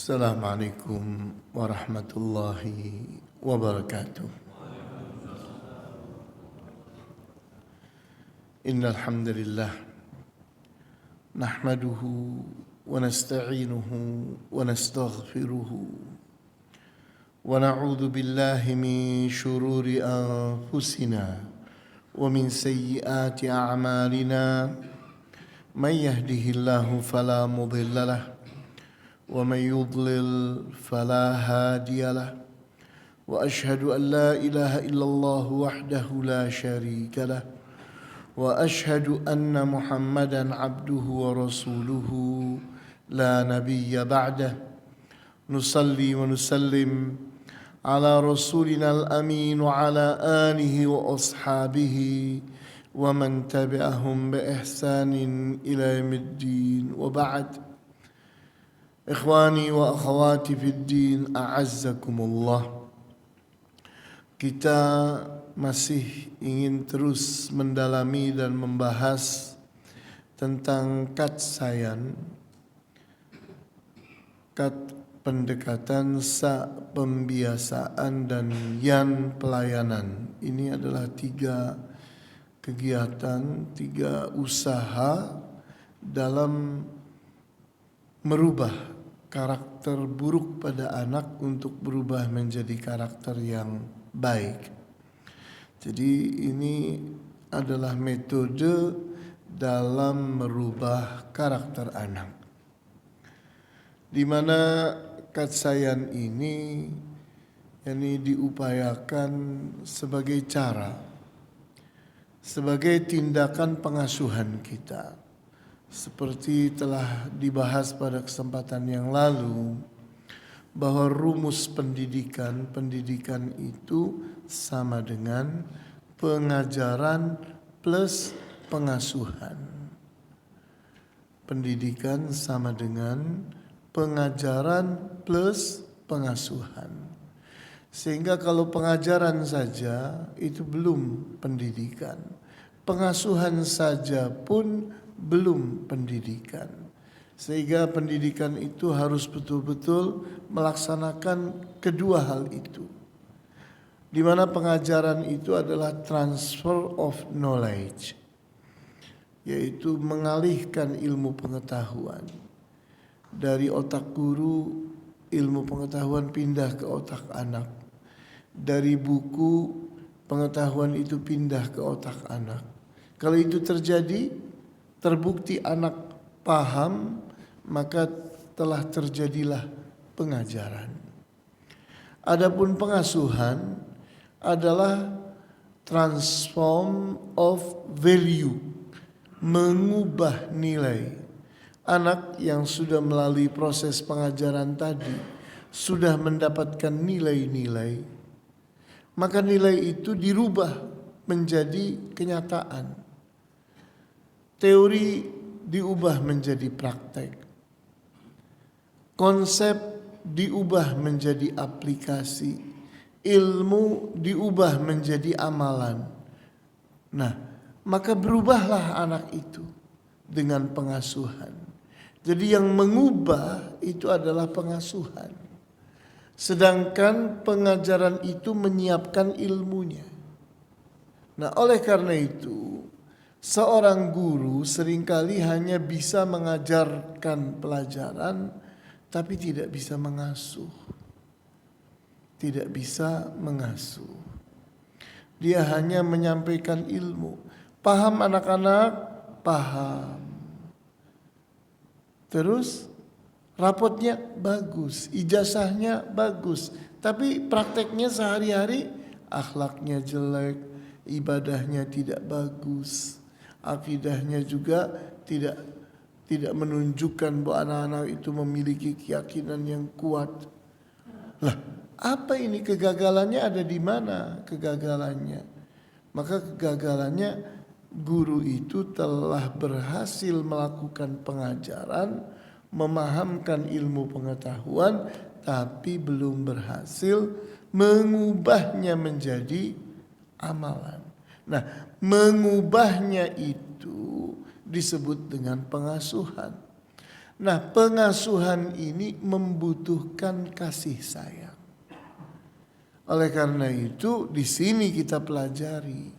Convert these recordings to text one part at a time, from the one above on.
Assalamualaikum warahmatullahi wabarakatuh. Innal hamdalillah nahmaduhu wa nasta'inuhu wa nastaghfiruhu wa na'udzu billahi min shururi anfusina wa min sayyiati a'malina man yahdihillahu fala mudilla lahu ومن يضلل فلا هادي له وأشهد أن لا إله إلا الله وحده لا شريك له وأشهد أن محمدا عبده ورسوله لا نبي بعده نصلي ونسلم على رسولنا الأمين وعلى آله وأصحابه ومن تبعهم بإحسان إلى يوم الدين وبعد. Ikhwani wa akhawati fid din, a'azzakumullah. Kita masih ingin terus mendalami dan membahas tentang katsayan, kat pendekatan, sa pembiasaan, dan yan pelayanan. Ini adalah 3 kegiatan, 3 usaha dalam merubah karakter buruk pada anak untuk berubah menjadi karakter yang baik. Jadi ini adalah metode dalam merubah karakter anak, di mana katsayan ini diupayakan sebagai cara, sebagai tindakan pengasuhan kita. Seperti telah dibahas pada kesempatan yang lalu, bahwa rumus pendidikan itu sama dengan pengajaran plus pengasuhan. Pendidikan sama dengan pengajaran plus pengasuhan. Sehingga kalau pengajaran saja itu belum pendidikan, pengasuhan saja pun belum pendidikan. Sehingga pendidikan itu harus betul-betul melaksanakan kedua hal itu, di mana pengajaran itu adalah transfer of knowledge, yaitu mengalihkan ilmu pengetahuan dari otak guru. Ilmu pengetahuan pindah ke otak anak, dari buku pengetahuan itu pindah ke otak anak. Kalau itu terjadi, terbukti anak paham, maka telah terjadilah pengajaran. Adapun pengasuhan adalah transform of value, mengubah nilai. Anak yang sudah melalui proses pengajaran tadi sudah mendapatkan nilai-nilai, maka nilai itu dirubah menjadi kenyataan. Teori diubah menjadi praktek, konsep diubah menjadi aplikasi, ilmu diubah menjadi amalan. Nah, maka berubahlah anak itu dengan pengasuhan. Jadi yang mengubah itu adalah pengasuhan, sedangkan pengajaran itu menyiapkan ilmunya. Nah, oleh karena itu, seorang guru seringkali hanya bisa mengajarkan pelajaran, tapi tidak bisa mengasuh. Tidak bisa mengasuh. Dia hanya menyampaikan ilmu. Paham anak-anak? Paham. Terus rapotnya bagus, ijazahnya bagus, tapi prakteknya sehari-hari akhlaknya jelek, ibadahnya tidak bagus. Akidahnya juga tidak menunjukkan bahwa anak-anak itu memiliki keyakinan yang kuat. Lah, apa ini kegagalannya? Ada di mana kegagalannya? Maka kegagalannya, guru itu telah berhasil melakukan pengajaran, memahamkan ilmu pengetahuan, tapi belum berhasil mengubahnya menjadi amalan. Nah, mengubahnya itu disebut dengan pengasuhan. Nah, pengasuhan ini membutuhkan kasih sayang. Oleh karena itu, di sini kita pelajari,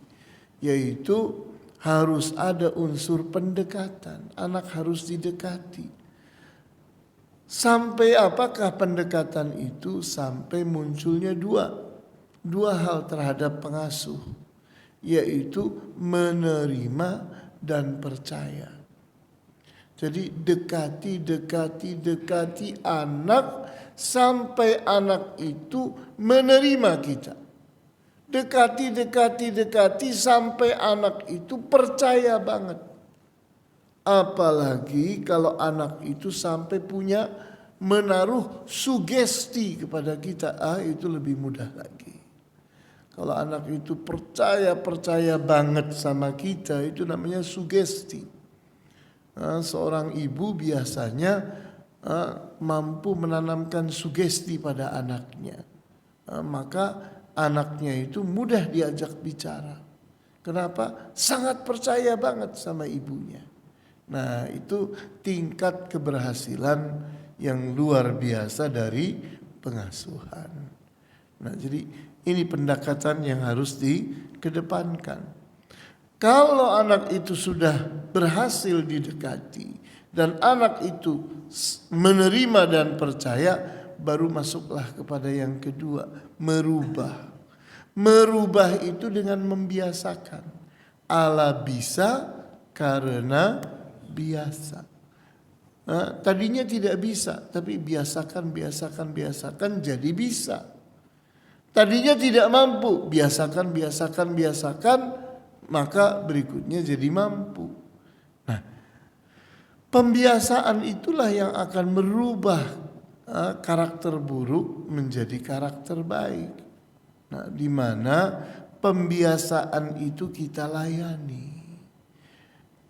yaitu harus ada unsur pendekatan. Anak harus didekati. Sampai apakah pendekatan itu? Sampai munculnya dua hal terhadap pengasuh, yaitu menerima dan percaya. Jadi dekati anak sampai anak itu menerima kita. Dekati sampai anak itu percaya banget. Apalagi kalau anak itu sampai punya menaruh sugesti kepada kita, itu lebih mudah lagi. Kalau anak itu percaya banget sama kita, itu namanya sugesti. Seorang ibu biasanya mampu menanamkan sugesti pada anaknya, maka anaknya itu mudah diajak bicara. Kenapa? Sangat percaya banget sama ibunya. Nah, itu tingkat keberhasilan yang luar biasa dari pengasuhan. Nah, jadi ini pendekatan yang harus dikedepankan. Kalau anak itu sudah berhasil didekati dan anak itu menerima dan percaya, baru masuklah kepada yang kedua, merubah. Merubah itu dengan membiasakan. Allah bisa karena biasa. Tadinya tidak bisa, tapi biasakan jadi bisa. Tadinya tidak mampu, biasakan, maka berikutnya jadi mampu. Nah, pembiasaan itulah yang akan merubah karakter buruk menjadi karakter baik. Nah, di mana pembiasaan itu kita layani,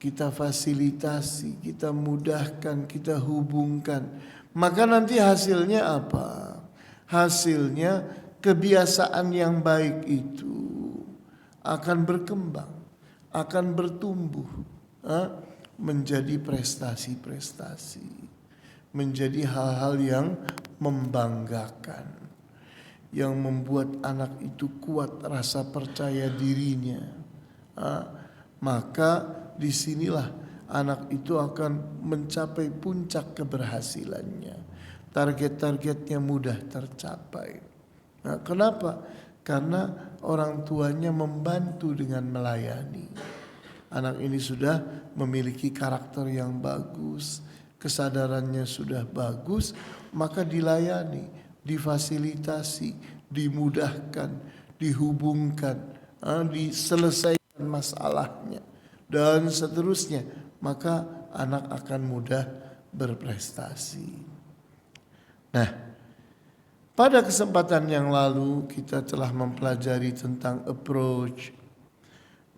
kita fasilitasi, kita mudahkan, kita hubungkan. Maka nanti hasilnya apa? Hasilnya kebiasaan yang baik itu akan berkembang, akan bertumbuh menjadi prestasi-prestasi, menjadi hal-hal yang membanggakan, yang membuat anak itu kuat rasa percaya dirinya. Maka disinilah anak itu akan mencapai puncak keberhasilannya. Target-targetnya mudah tercapai. Nah, kenapa? Karena orang tuanya membantu dengan melayani. Anak ini sudah memiliki karakter yang bagus, kesadarannya sudah bagus, maka dilayani, difasilitasi, dimudahkan, dihubungkan, diselesaikan masalahnya, dan seterusnya. Maka anak akan mudah berprestasi. Nah, pada kesempatan yang lalu kita telah mempelajari tentang approach.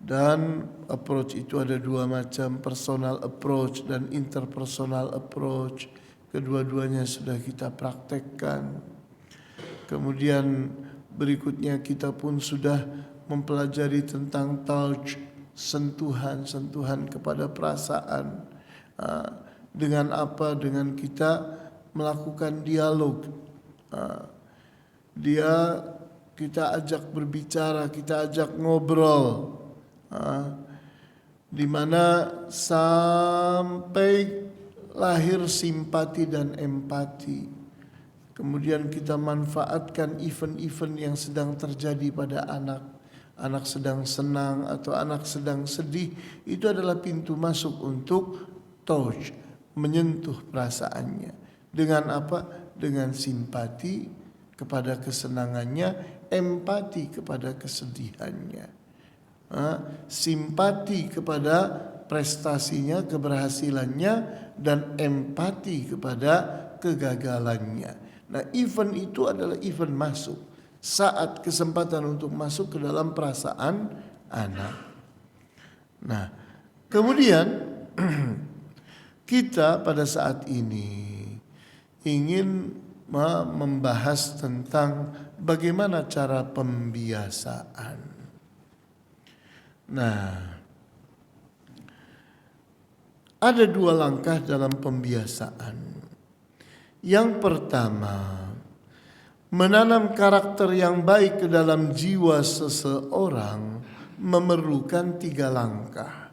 Dan approach itu ada dua macam, personal approach dan interpersonal approach. Kedua-duanya sudah kita praktekkan. Kemudian berikutnya kita pun sudah mempelajari tentang touch, sentuhan kepada perasaan. Dengan apa? Dengan kita melakukan dialog. Kita ajak berbicara, kita ajak ngobrol, di mana sampai lahir simpati dan empati. Kemudian kita manfaatkan event-event yang sedang terjadi pada anak sedang senang atau anak sedang sedih, itu adalah pintu masuk untuk touch, menyentuh perasaannya. Dengan apa? Dengan simpati kepada kesenangannya, empati kepada kesedihannya, simpati kepada prestasinya, keberhasilannya, dan empati kepada kegagalannya. Nah, event itu adalah event masuk, saat kesempatan untuk masuk ke dalam perasaan anak. Nah, kemudian kita pada saat ini ingin membahas tentang bagaimana cara pembiasaan. Nah, Ada 2 langkah dalam pembiasaan. Yang pertama, menanam karakter yang baik ke dalam jiwa seseorang memerlukan 3 langkah,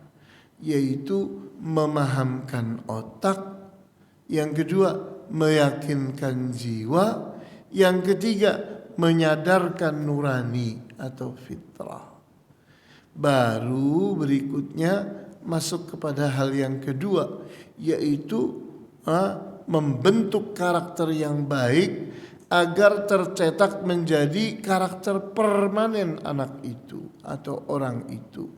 yaitu memahamkan otak, yang kedua meyakinkan jiwa, yang ketiga menyadarkan nurani atau fitrah. Baru berikutnya masuk kepada hal yang kedua, yaitu membentuk karakter yang baik agar tercetak menjadi karakter permanen anak itu atau orang itu.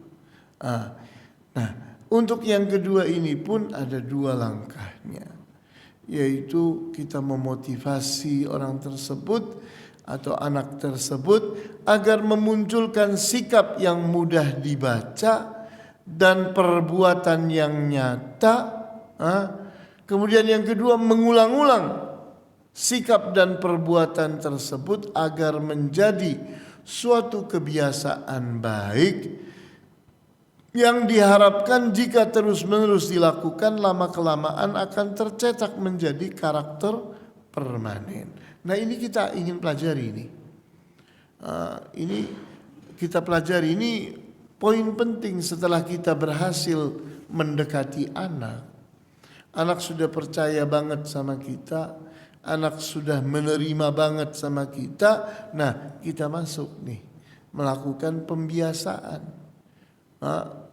Nah, untuk yang kedua ini pun ada 2 langkahnya, yaitu kita memotivasi orang tersebut atau anak tersebut agar memunculkan sikap yang mudah dibaca dan perbuatan yang nyata. Kemudian yang kedua, mengulang-ulang sikap dan perbuatan tersebut agar menjadi suatu kebiasaan baik yang diharapkan jika terus-menerus dilakukan, lama-kelamaan akan tercetak menjadi karakter permanen. Nah, ini kita ingin pelajari ini. Ini kita pelajari, ini poin penting setelah kita berhasil mendekati anak. Anak sudah percaya banget sama kita, anak sudah menerima banget sama kita. Nah, kita masuk nih melakukan pembiasaan.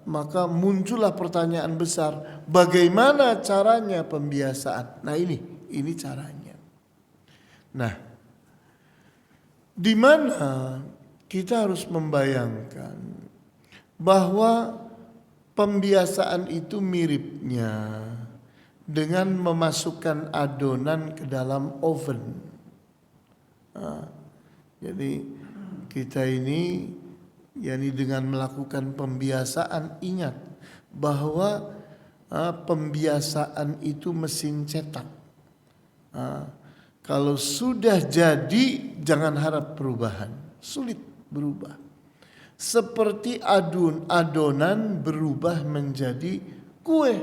Maka muncullah pertanyaan besar, bagaimana caranya pembiasaan? Nah, ini caranya. Nah, di mana kita harus membayangkan bahwa pembiasaan itu miripnya dengan memasukkan adonan ke dalam oven. Jadi kita ini, yakni dengan melakukan pembiasaan, ingat bahwa pembiasaan itu mesin cetak. Kalau sudah jadi, jangan harap perubahan, sulit berubah. Seperti adonan berubah menjadi kue,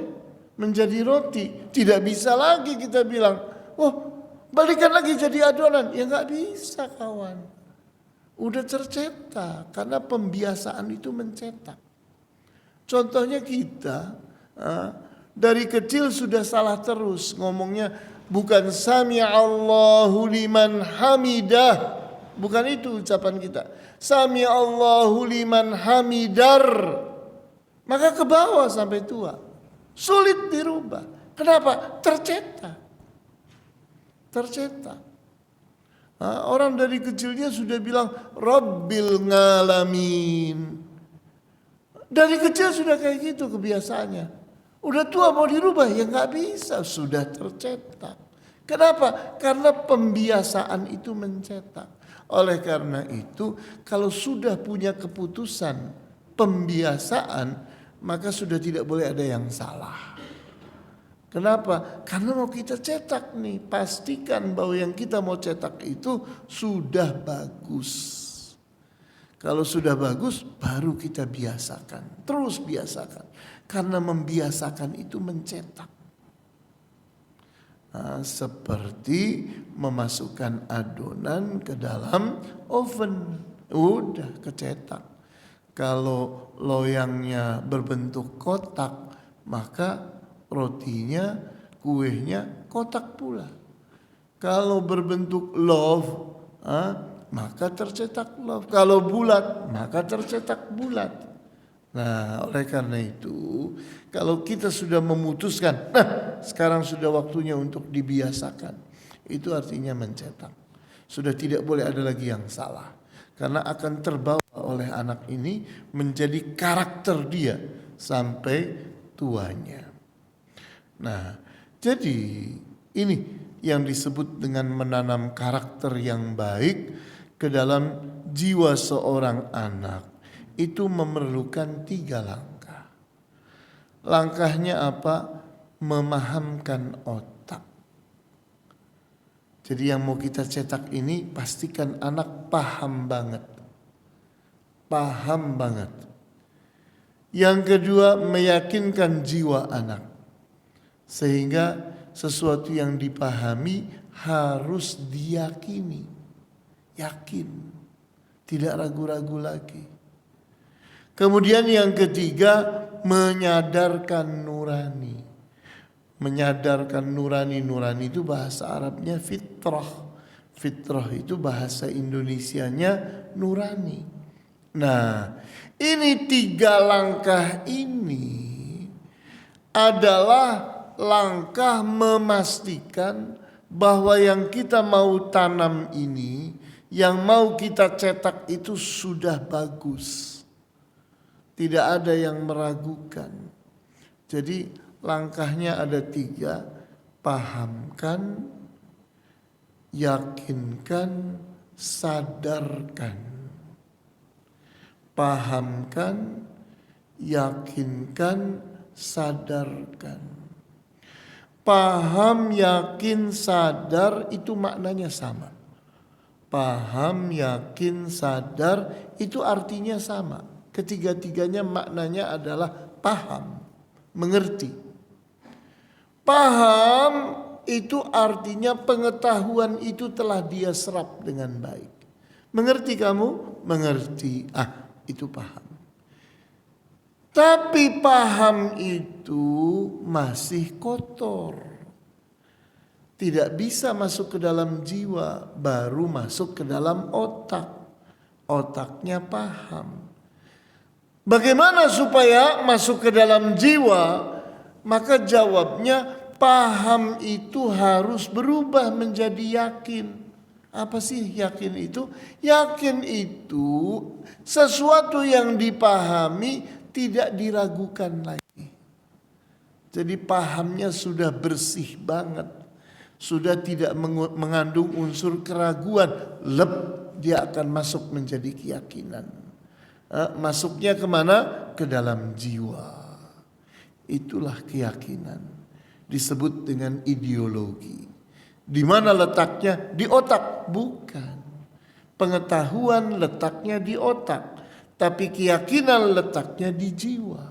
menjadi roti. Tidak bisa lagi kita bilang, balikan lagi jadi adonan. Ya nggak bisa, kawan. Udah tercetak, karena pembiasaan itu mencetak. Contohnya kita dari kecil sudah salah terus ngomongnya, bukan sami Allahu liman hamidah, bukan itu ucapan kita. Sami Allahu liman hamidar. Maka ke bawah sampai tua. Sulit dirubah. Kenapa? Tercetak. Orang dari kecilnya sudah bilang Rabbil ngalamin. Dari kecil sudah kayak gitu kebiasaannya. Udah tua mau dirubah, ya nggak bisa, sudah tercetak. Kenapa? Karena pembiasaan itu mencetak. Oleh karena itu, kalau sudah punya keputusan pembiasaan, maka sudah tidak boleh ada yang salah. Kenapa? Karena mau kita cetak nih, pastikan bahwa yang kita mau cetak itu sudah bagus. Kalau sudah bagus, baru kita biasakan, terus biasakan. Karena membiasakan itu mencetak. Seperti memasukkan adonan ke dalam oven, udah kecetak. Kalau loyangnya berbentuk kotak, maka rotinya, kuehnya kotak pula. Kalau berbentuk love, maka tercetak love. Kalau bulat, maka tercetak bulat. Nah, oleh karena itu, kalau kita sudah memutuskan, sekarang sudah waktunya untuk dibiasakan, itu artinya mencetak. Sudah tidak boleh ada lagi yang salah. Karena akan terbawa oleh anak ini menjadi karakter dia sampai tuanya. Nah, jadi ini yang disebut dengan menanam karakter yang baik ke dalam jiwa seorang anak. Itu memerlukan 3 langkah. Langkahnya apa? Memahamkan otak. Jadi yang mau kita cetak ini pastikan anak paham banget. Paham banget. Yang kedua, meyakinkan jiwa anak. Sehingga sesuatu yang dipahami harus diyakini. Yakin. Tidak ragu-ragu lagi. Kemudian yang ketiga, menyadarkan nurani. Menyadarkan nurani. Nurani itu bahasa Arabnya fitrah. Fitrah itu bahasa Indonesianya nurani. Nah, ini 3 langkah ini adalah langkah memastikan bahwa yang kita mau tanam ini, yang mau kita cetak itu sudah bagus. Tidak ada yang meragukan. Jadi langkahnya ada 3. Pahamkan, yakinkan, sadarkan. Pahamkan, yakinkan, sadarkan. Paham, yakin, sadar itu maknanya sama. Paham, yakin, sadar itu artinya sama. Ketiga-tiganya maknanya adalah paham, mengerti. Paham itu artinya pengetahuan itu telah dia serap dengan baik. Mengerti kamu? Mengerti. Itu paham. Tapi paham itu masih kotor. Tidak bisa masuk ke dalam jiwa, baru masuk ke dalam otak. Otaknya paham. Bagaimana supaya masuk ke dalam jiwa? Maka jawabnya, paham itu harus berubah menjadi yakin. Apa sih yakin itu? Yakin itu sesuatu yang dipahami tidak diragukan lagi. Jadi pahamnya sudah bersih banget. Sudah tidak mengandung unsur keraguan. Dia akan masuk menjadi keyakinan. Masuknya kemana? Ke dalam jiwa. Itulah keyakinan. Disebut dengan ideologi. Di mana letaknya? Di otak. Bukan. Pengetahuan letaknya di otak. Tapi keyakinan letaknya di jiwa.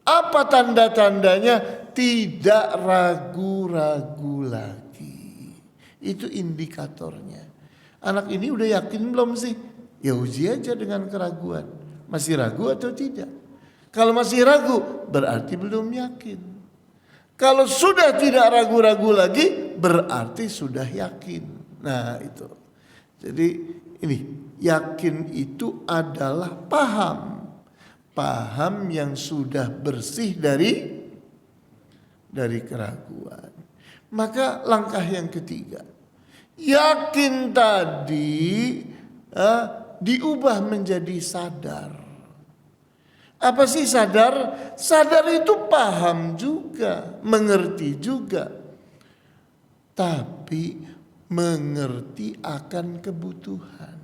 Apa tanda-tandanya? Tidak ragu-ragu lagi. Itu indikatornya. Anak ini udah yakin belum sih? Ya uji aja dengan keraguan. Masih ragu atau tidak? Kalau masih ragu, berarti belum yakin. Kalau sudah tidak ragu-ragu lagi, berarti sudah yakin. Nah itu. Jadi ini, yakin itu adalah paham. Paham yang sudah bersih dari keraguan. Maka langkah yang ketiga, yakin tadi diubah menjadi sadar. Apa sih sadar? Sadar itu paham juga, mengerti juga. Tapi mengerti akan kebutuhan.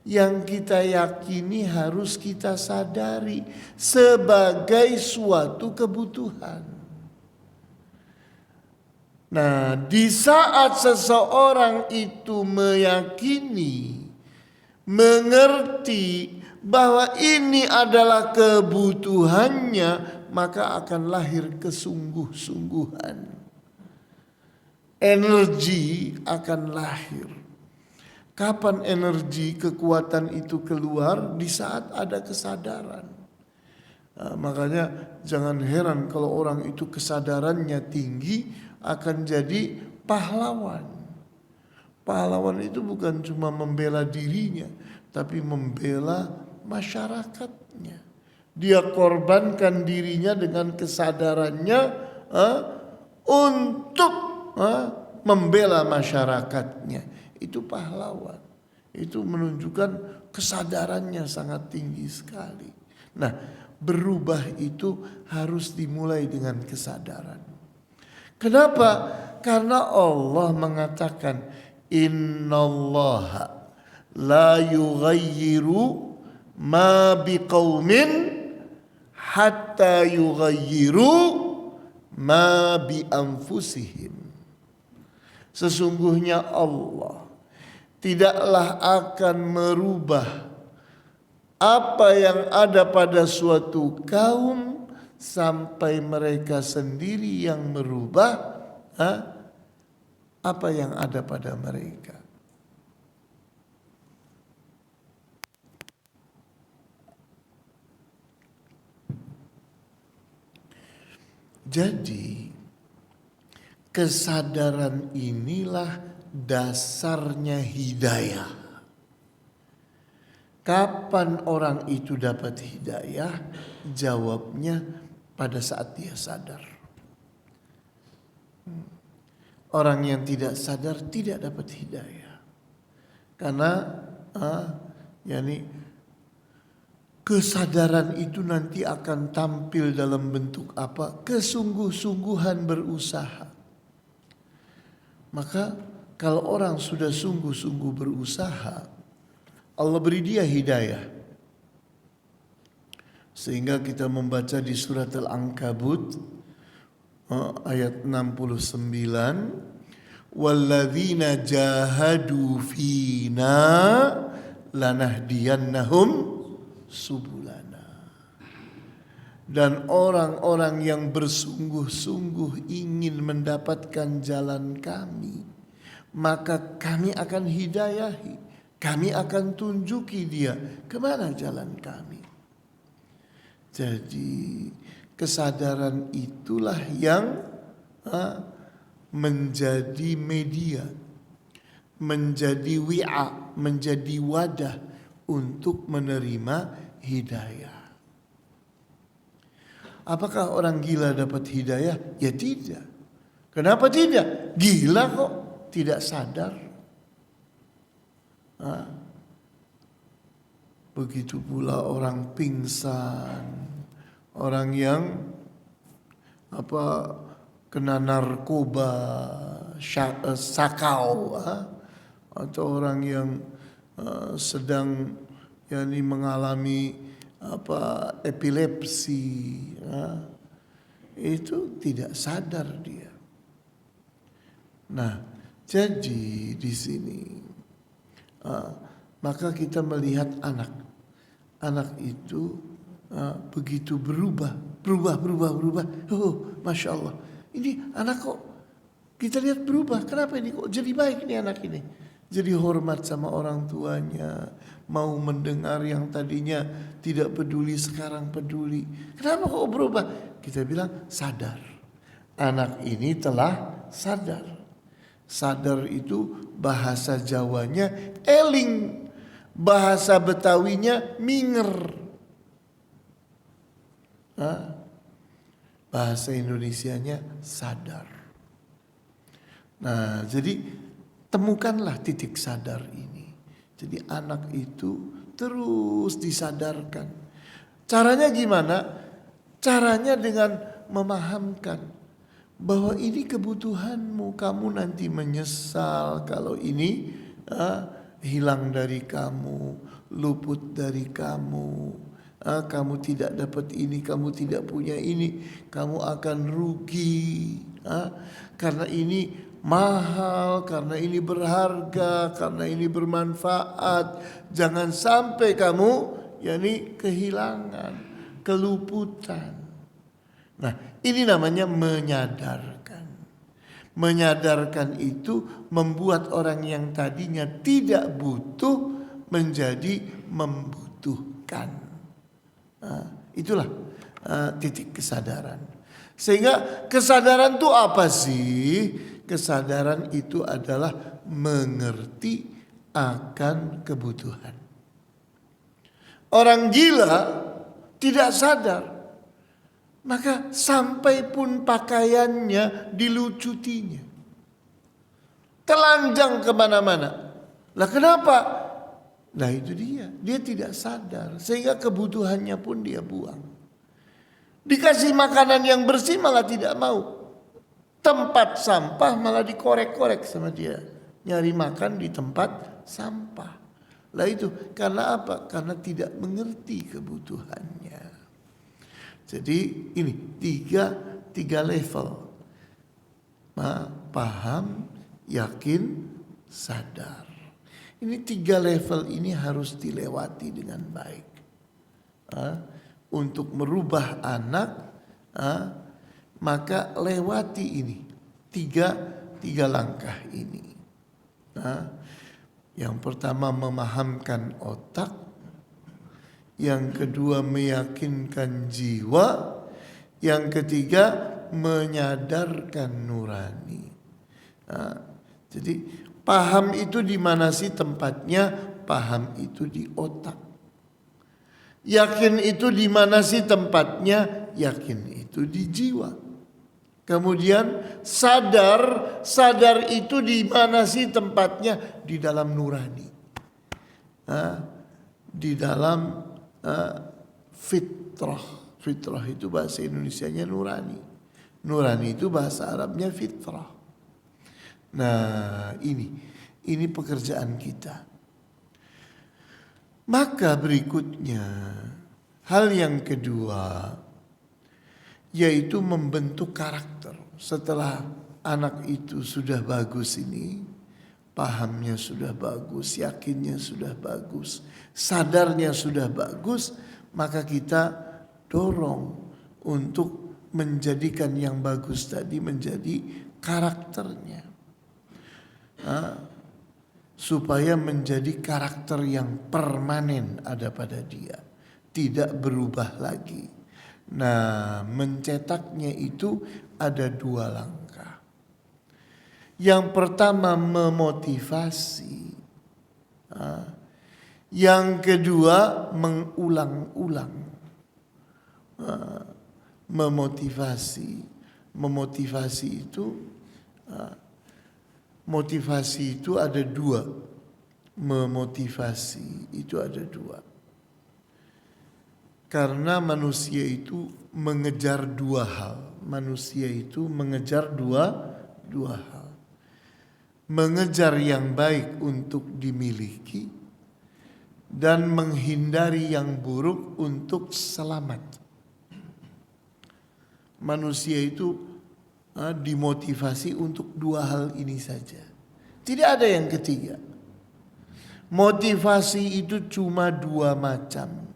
Yang kita yakini harus kita sadari sebagai suatu kebutuhan. Nah, di saat seseorang itu meyakini, mengerti bahwa ini adalah kebutuhannya, maka akan lahir kesungguh-sungguhan. Energi akan lahir. Kapan energi kekuatan itu keluar? Di saat ada kesadaran. Makanya jangan heran kalau orang itu kesadarannya tinggi akan jadi pahlawan. Pahlawan itu bukan cuma membela dirinya, tapi membela masyarakatnya. Dia korbankan dirinya dengan kesadarannya untuk membela masyarakatnya. Itu pahlawan. Itu menunjukkan kesadarannya sangat tinggi sekali. Nah, berubah itu harus dimulai dengan kesadaran. Kenapa? Karena Allah mengatakan, innallaha la yughayyiru ma biqaumin hatta yughayyiru ma bi anfusihim. Sesungguhnya Allah tidaklah akan merubah apa yang ada pada suatu kaum sampai mereka sendiri yang merubah apa yang ada pada mereka. Jadi kesadaran inilah dasarnya hidayah. Kapan orang itu dapat hidayah? Jawabnya pada saat dia sadar. Orang yang tidak sadar tidak dapat hidayah. Karena kesadaran itu nanti akan tampil dalam bentuk apa? Kesungguh-sungguhan berusaha. Maka kalau orang sudah sungguh-sungguh berusaha, Allah beri dia hidayah. Sehingga kita membaca di surat Al-Ankabut ayat 69, walladzina jahadu fina lanahdiyannahum subulana. Dan orang-orang yang bersungguh-sungguh ingin mendapatkan jalan kami, maka kami akan hidayahi, kami akan tunjuki dia kemana jalan kami. Jadi kesadaran itulah yang menjadi media, menjadi wi'a, menjadi wadah untuk menerima hidayah. Apakah orang gila dapat hidayah? Ya tidak. Kenapa tidak? Gila kok tidak sadar. Begitu pula orang pingsan, orang yang kena narkoba, sakau, atau orang yang sedang mengalami epilepsi, itu tidak sadar dia. Nah, jadi di sini maka kita melihat anak itu begitu berubah. Oh, masya Allah, ini anak kok kita lihat berubah. Kenapa ini kok jadi baik nih anak ini? Jadi hormat sama orang tuanya, mau mendengar yang tadinya tidak peduli sekarang peduli. Kenapa kok berubah? Kita bilang sadar. Anak ini telah sadar. Sadar itu bahasa Jawanya eling, bahasa Betawinya minger. Bahasa Indonesianya sadar. Nah, jadi temukanlah titik sadar ini. Jadi anak itu terus disadarkan. Caranya gimana? Caranya dengan memahamkan bahwa ini kebutuhanmu. Kamu nanti menyesal kalau ini hilang dari kamu, luput dari kamu. Kamu tidak dapat ini, kamu tidak punya ini, kamu akan rugi. Karena ini mahal, karena ini berharga, karena ini bermanfaat. Jangan sampai kamu kehilangan, keluputan. Nah, ini namanya menyadarkan. Menyadarkan itu membuat orang yang tadinya tidak butuh menjadi membutuhkan. Itulah titik kesadaran. Sehingga kesadaran itu apa sih? Kesadaran itu adalah mengerti akan kebutuhan. Orang gila tidak sadar, maka sampai pun pakaiannya dilucutinya, telanjang kemana-mana. Lah kenapa? Nah itu dia tidak sadar, sehingga kebutuhannya pun dia buang. Dikasih makanan yang bersih malah tidak mau. Tempat sampah malah dikorek-korek sama dia. Nyari makan di tempat sampah. Lah itu karena apa? Karena tidak mengerti kebutuhannya. Jadi ini tiga level. Paham, yakin, sadar. Ini 3 level ini harus dilewati dengan baik. Untuk merubah anak maka lewati ini tiga langkah ini. Yang pertama memahamkan otak, yang kedua meyakinkan jiwa, yang ketiga menyadarkan nurani. Jadi paham itu di mana sih tempatnya? Paham itu di otak. Yakin itu di mana sih tempatnya? Yakin itu di jiwa. Kemudian sadar itu di mana sih tempatnya? Di dalam nurani. Di dalam fitrah. Fitrah itu bahasa Indonesianya nurani. Nurani itu bahasa Arabnya fitrah. Nah, ini pekerjaan kita. Maka berikutnya, hal yang kedua, yaitu membentuk karakter. Setelah anak itu sudah bagus ini, pahamnya sudah bagus, yakinnya sudah bagus, sadarnya sudah bagus, maka kita dorong untuk menjadikan yang bagus tadi menjadi karakternya. Supaya menjadi karakter yang permanen ada pada dia, tidak berubah lagi. Nah, mencetaknya itu ada 2 langkah. Yang pertama memotivasi, yang kedua mengulang-ulang. Memotivasi itu motivasi itu ada 2. Memotivasi itu ada 2. Karena manusia itu mengejar 2 hal. Manusia itu mengejar dua hal. Mengejar yang baik untuk dimiliki dan menghindari yang buruk untuk selamat. Manusia itu dimotivasi untuk 2 hal ini saja. Tidak ada yang ketiga. Motivasi itu cuma 2 macam.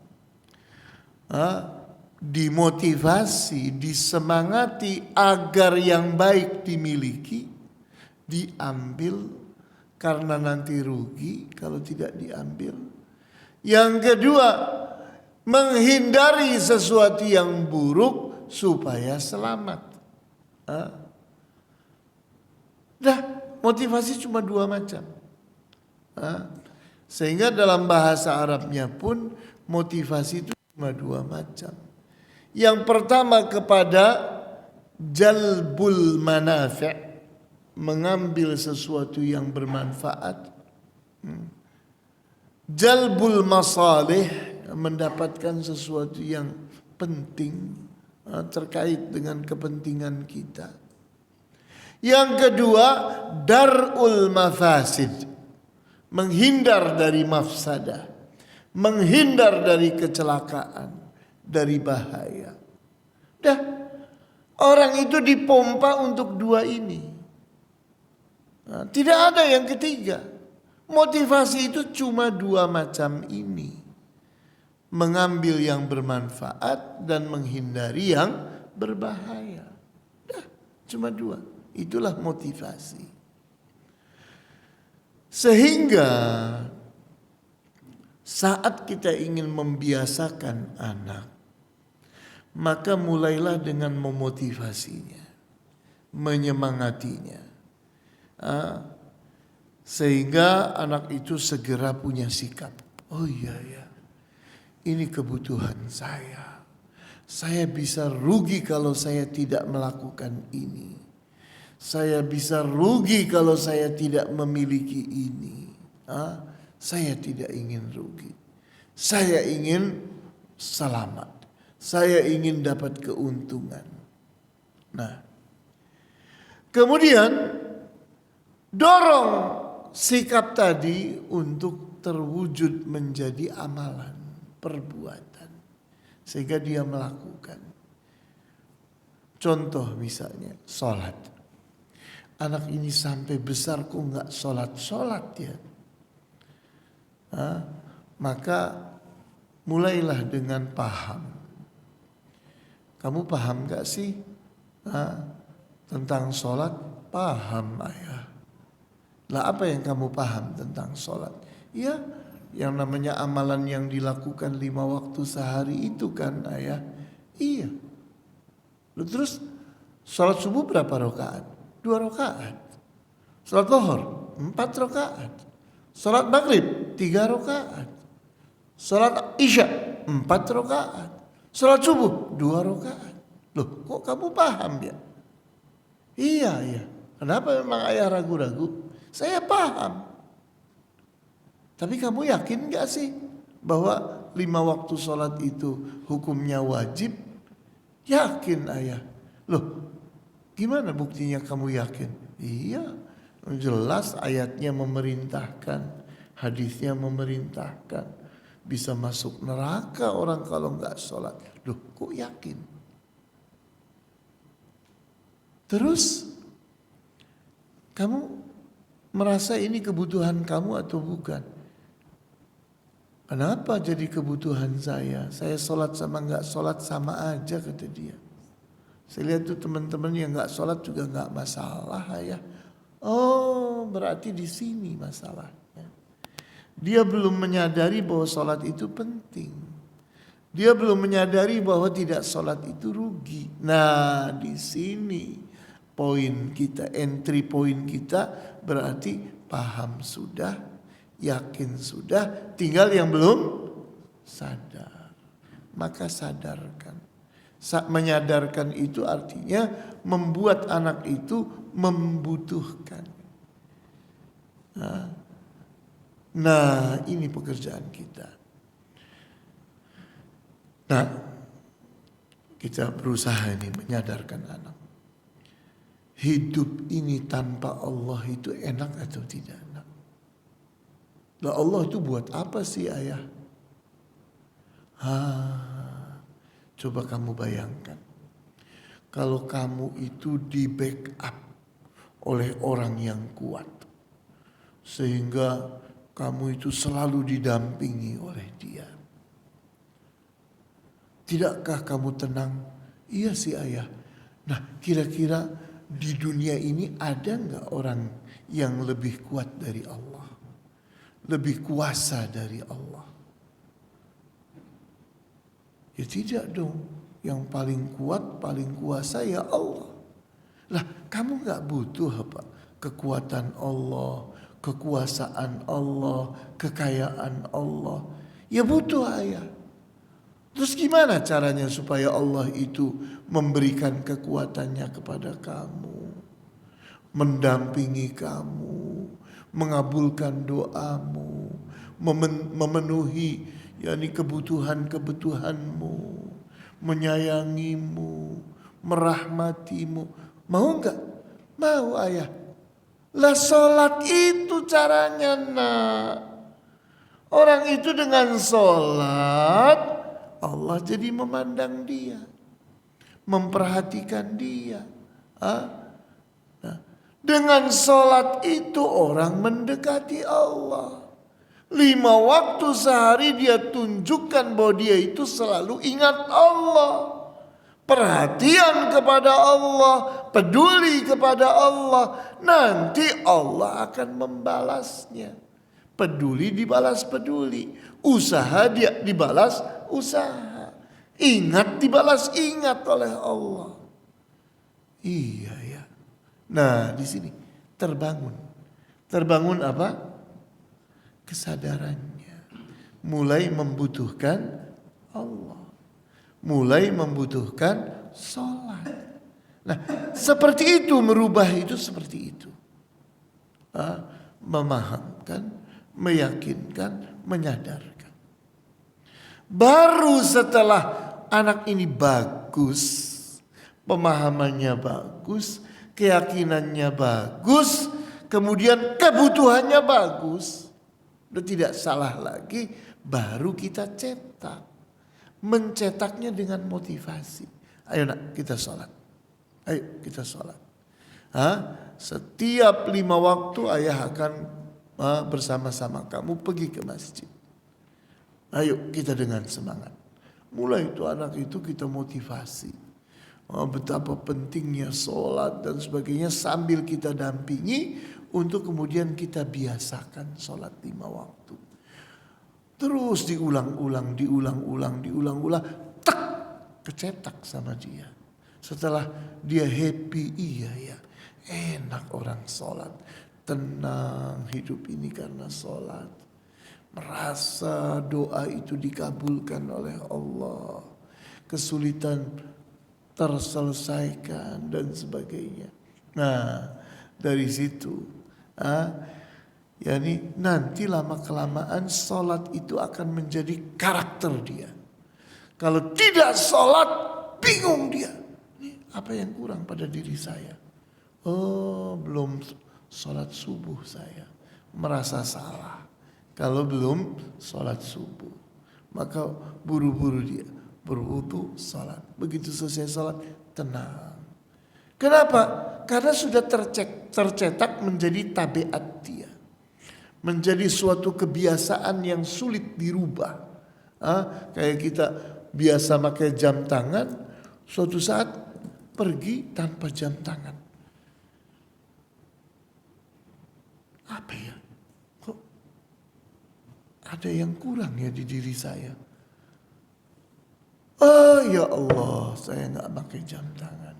Dimotivasi, disemangati agar yang baik dimiliki, diambil karena nanti rugi kalau tidak diambil. Yang kedua, menghindari sesuatu yang buruk supaya selamat. Motivasi cuma 2 macam. Sehingga dalam bahasa Arabnya pun motivasi itu cuma 2 macam. Yang pertama kepada jalbul manafi', mengambil sesuatu yang bermanfaat. Jalbul masalih, mendapatkan sesuatu yang penting terkait dengan kepentingan kita. Yang kedua, darul mafasid, menghindar dari mafsadah, menghindar dari kecelakaan, dari bahaya. Orang itu dipompa untuk 2 ini. Tidak ada yang ketiga. Motivasi itu cuma 2 macam ini. Mengambil yang bermanfaat dan menghindari yang berbahaya. Cuma 2. Itulah motivasi. Sehingga saat kita ingin membiasakan anak, maka mulailah dengan memotivasinya, menyemangatinya. Sehingga anak itu segera punya sikap. Oh iya ya, ini kebutuhan saya. Saya bisa rugi kalau saya tidak melakukan ini. Saya bisa rugi kalau saya tidak memiliki ini. Saya tidak ingin rugi. Saya ingin selamat. Saya ingin dapat keuntungan. Nah, kemudian dorong sikap tadi untuk terwujud menjadi amalan, perbuatan. Sehingga dia melakukan. Contoh misalnya, sholat. Anak ini sampai besar kok nggak sholat ya. Maka mulailah dengan paham. Kamu paham gak sih tentang sholat? Paham ayah. Lah apa yang kamu paham tentang sholat? Ya, yang namanya amalan yang dilakukan 5 waktu sehari itu kan ayah. Iya. Lalu terus sholat subuh berapa rakaat? 2 rakaat. Sholat zuhur 4 rakaat. Sholat maghrib 3 rakaat. Sholat isya 4 rakaat. Sholat subuh 2 rakaat. Loh, kok kamu paham ya? Iya, iya. Kenapa memang ayah ragu-ragu? Saya paham. Tapi kamu yakin gak sih bahwa 5 waktu sholat itu hukumnya wajib? Yakin ayah. Loh, gimana buktinya kamu yakin? Iya, jelas ayatnya memerintahkan, hadisnya memerintahkan. Bisa masuk neraka orang kalau gak sholat. Loh, kok yakin? Terus kamu merasa ini kebutuhan kamu atau bukan? Kenapa jadi kebutuhan saya? Saya sholat sama gak sholat sama aja, kata dia. Saya lihat tuh teman-teman yang gak sholat juga gak masalah ya. Oh, berarti di sini masalahnya. Dia belum menyadari bahwa sholat itu penting. Dia belum menyadari bahwa tidak sholat itu rugi. Nah, di sini poin kita, entry point kita berarti paham sudah, yakin sudah, tinggal yang belum sadar. Maka sadarkan. Menyadarkan itu artinya membuat anak itu membutuhkan. Nah, ini pekerjaan kita. Nah, kita berusaha ini menyadarkan anak. Hidup ini tanpa Allah itu enak atau tidak enak? Lah Allah itu buat apa sih ayah? Coba kamu bayangkan. Kalau kamu itu di backup oleh orang yang kuat. Sehingga kamu itu selalu didampingi oleh dia. Tidakkah kamu tenang? Iya sih ayah. Nah, kira-kira di dunia ini ada enggak orang yang lebih kuat dari Allah? Lebih kuasa dari Allah? Ya tidak dong. Yang paling kuat, paling kuasa ya Allah. Lah, kamu enggak butuh apa? Kekuatan Allah, kekuasaan Allah, kekayaan Allah. Ya butuh ayah. Terus gimana caranya supaya Allah itu memberikan kekuatannya kepada kamu, mendampingi kamu, mengabulkan doamu, memenuhi yakni kebutuhan-kebutuhanmu, menyayangimu, merahmatimu. Mau enggak? Mau ayah. Lah sholat itu caranya nak. Orang itu dengan sholat Allah jadi memandang dia, memperhatikan dia. Nah, dengan sholat itu orang mendekati Allah. 5 waktu sehari dia tunjukkan bahwa dia itu selalu ingat Allah. Perhatian kepada Allah, peduli kepada Allah. Nanti Allah akan membalasnya. Peduli dibalas peduli. Usaha dia dibalas usaha. Ingat dibalas ingat oleh Allah. Iya ya. Nah di sini terbangun. Terbangun apa? Kesadarannya. Mulai membutuhkan Allah. Mulai membutuhkan sholat. Nah seperti itu, merubah itu seperti itu. Memahamkan, meyakinkan, menyadarkan. Baru setelah anak ini bagus, pemahamannya bagus, keyakinannya bagus, kemudian kebutuhannya bagus, udah tidak salah lagi, baru kita cetak. Mencetaknya dengan motivasi. Ayo nak kita sholat. Ayo kita sholat. Setiap 5 waktu ayah akan bersama-sama kamu pergi ke masjid. Ayo kita dengan semangat. Mulai itu anak itu kita motivasi. betapa pentingnya sholat dan sebagainya, sambil kita dampingi untuk kemudian kita biasakan sholat 5 waktu. Terus diulang-ulang, tak, kecetak sama dia. Setelah dia happy, iya ya, enak orang sholat, tenang hidup ini karena sholat. Merasa doa itu dikabulkan oleh Allah, kesulitan terselesaikan dan sebagainya. Nah, dari situ yakni nanti lama kelamaan sholat itu akan menjadi karakter dia. Kalau tidak sholat, bingung dia. Ini apa yang kurang pada diri saya? Oh, belum sholat subuh saya. Merasa salah kalau belum sholat subuh. Maka buru-buru dia berwudu, sholat. Begitu selesai sholat, tenang. Kenapa? Karena sudah tercetak menjadi tabiat dia. Menjadi suatu kebiasaan yang sulit dirubah. Kayak kita biasa pakai jam tangan, suatu saat pergi tanpa jam tangan. Apa ya? Kok ada yang kurang ya di diri saya? Oh ya Allah, saya nggak pakai jam tangan.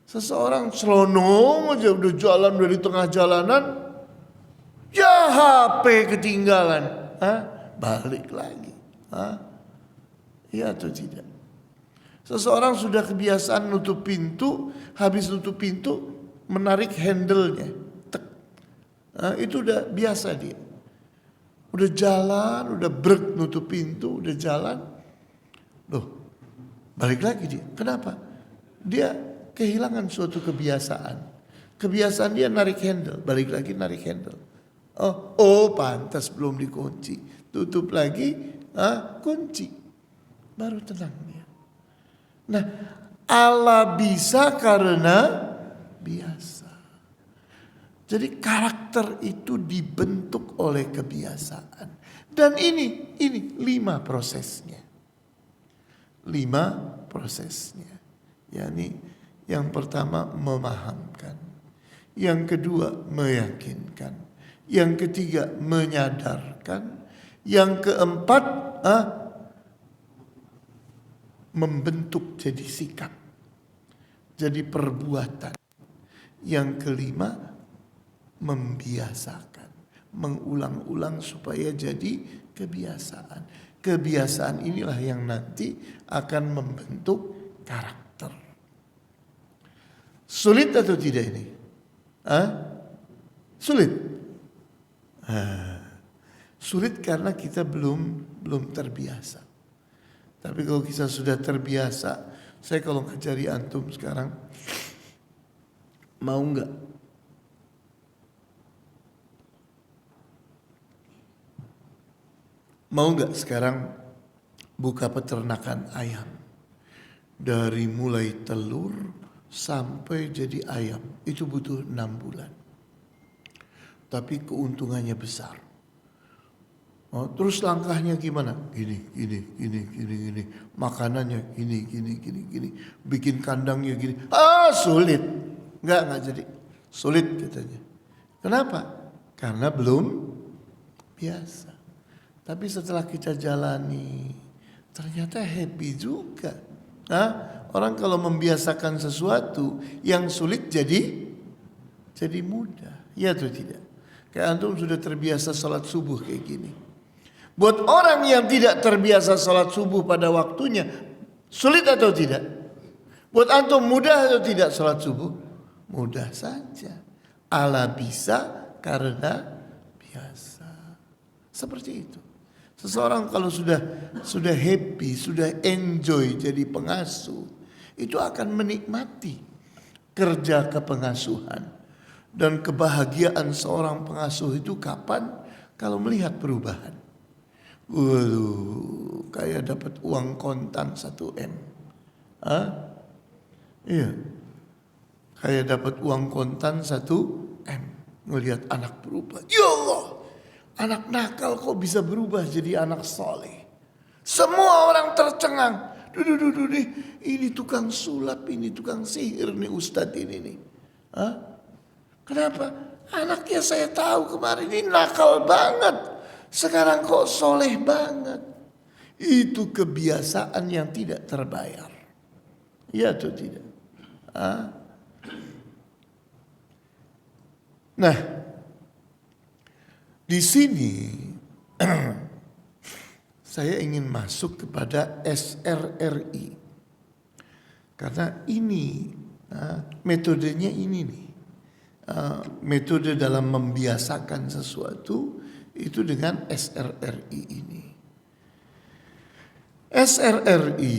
Seseorang selonong aja udah jalan dari tengah jalanan, ya HP ketinggalan, balik lagi, ya atau tidak? Seseorang sudah kebiasaan nutup pintu, habis nutup pintu menarik handle-nya, itu udah biasa dia. Udah jalan, udah brek nutup pintu, udah jalan, loh balik lagi dia. Kenapa? Dia kehilangan suatu kebiasaan. Kebiasaan dia narik handle, balik lagi narik handle. Oh pantas belum dikunci. Tutup lagi, kunci. Baru tenang dia. Nah, Allah bisa karena biasa. Jadi karakter itu dibentuk oleh kebiasaan. Dan ini 5 prosesnya. 5 prosesnya. Yani yang pertama memahamkan, yang kedua meyakinkan, yang ketiga menyadarkan, yang keempat membentuk jadi sikap, jadi perbuatan, yang kelima membiasakan, mengulang-ulang supaya jadi kebiasaan. Kebiasaan inilah yang nanti akan membentuk karakter. Sulit atau tidak ini? Sulit. Sulit karena kita belum terbiasa. Tapi kalau kita sudah terbiasa, saya kalau ngajari antum sekarang, mau nggak? Mau nggak sekarang buka peternakan ayam? Dari mulai telur sampai jadi ayam itu butuh 6 bulan. Tapi keuntungannya besar. Terus langkahnya gimana? Gini. Makanannya gini. Bikin kandangnya gini. Sulit. Enggak jadi. Sulit katanya. Kenapa? Karena belum biasa. Tapi setelah kita jalani, ternyata happy juga. Orang kalau membiasakan sesuatu yang sulit jadi mudah. Ya atau tidak? Kayak antum sudah terbiasa salat subuh kayak gini. Buat orang yang tidak terbiasa salat subuh pada waktunya, sulit atau tidak? Buat antum mudah atau tidak salat subuh? Mudah saja. Allah bisa karena biasa. Seperti itu. Seseorang kalau sudah happy, sudah enjoy jadi pengasuh, itu akan menikmati kerja kepengasuhan. Dan kebahagiaan seorang pengasuh itu kapan? Kalau melihat perubahan. Waduh, kayak dapat uang kontan 1M. Iya. Kayak dapat uang kontan 1M. Melihat anak berubah. Ya Allah, anak nakal kok bisa berubah jadi anak soleh. Semua orang tercengang. Duh, nih, ini tukang sulap, ini tukang sihir nih ustadz ini nih. Hah? Kenapa? Anaknya saya tahu kemarin ini nakal banget. Sekarang kok soleh banget. Itu kebiasaan yang tidak terbayar. Iya atau tidak? Nah, di sini saya ingin masuk kepada SRRI. Karena ini metodenya ini nih. Metode dalam membiasakan sesuatu itu dengan SRRI ini. SRRI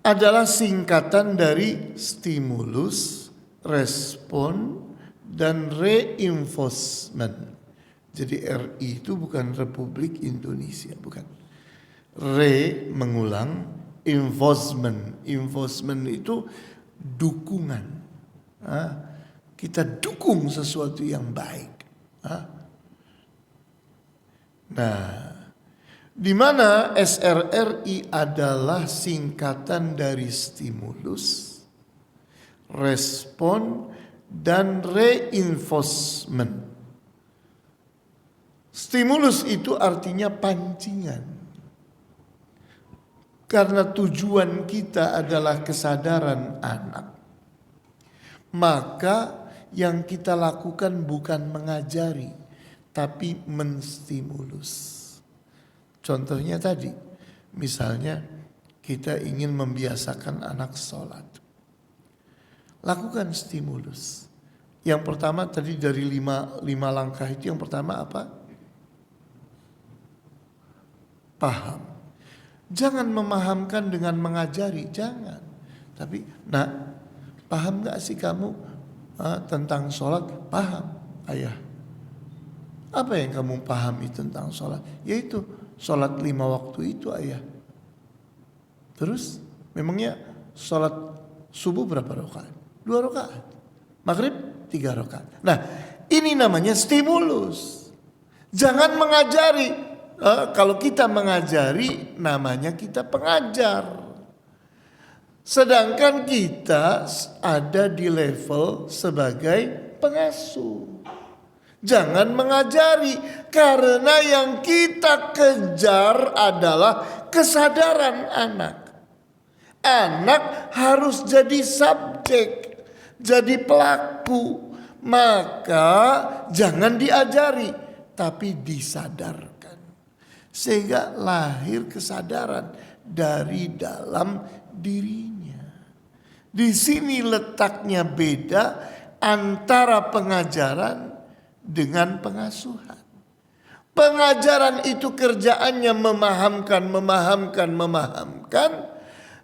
adalah singkatan dari stimulus, respon, dan reinforcement. Jadi RI itu bukan Republik Indonesia, bukan. Mengulang, enforcement. Enforcement itu dukungan. Kita dukung sesuatu yang baik. Nah, di mana SRRI adalah singkatan dari stimulus, respon, dan reinforcement. Stimulus itu artinya pancingan. Karena tujuan kita adalah kesadaran anak. Maka yang kita lakukan bukan mengajari, tapi menstimulus. Contohnya tadi, misalnya kita ingin membiasakan anak sholat. Lakukan stimulus. Yang pertama tadi dari lima langkah itu, yang pertama apa? Paham. Jangan memahamkan dengan mengajari, jangan. Tapi, paham gak sih kamu tentang sholat? Paham, ayah. Apa yang kamu pahami tentang sholat? Yaitu sholat 5 waktu itu, ayah. Terus, memangnya sholat subuh berapa rakaat? 2 rakaat. Maghrib 3 rakaat. Nah, ini namanya stimulus. Jangan mengajari. Kalau kita mengajari, namanya kita pengajar. Sedangkan kita ada di level sebagai pengasuh. Jangan mengajari, karena yang kita kejar adalah kesadaran anak. Anak harus jadi subjek, jadi pelaku. Maka jangan diajari, tapi disadarkan. Sehingga lahir kesadaran dari dalam dirinya. Di sini letaknya beda antara pengajaran dengan pengasuhan. Pengajaran itu kerjaannya memahamkan.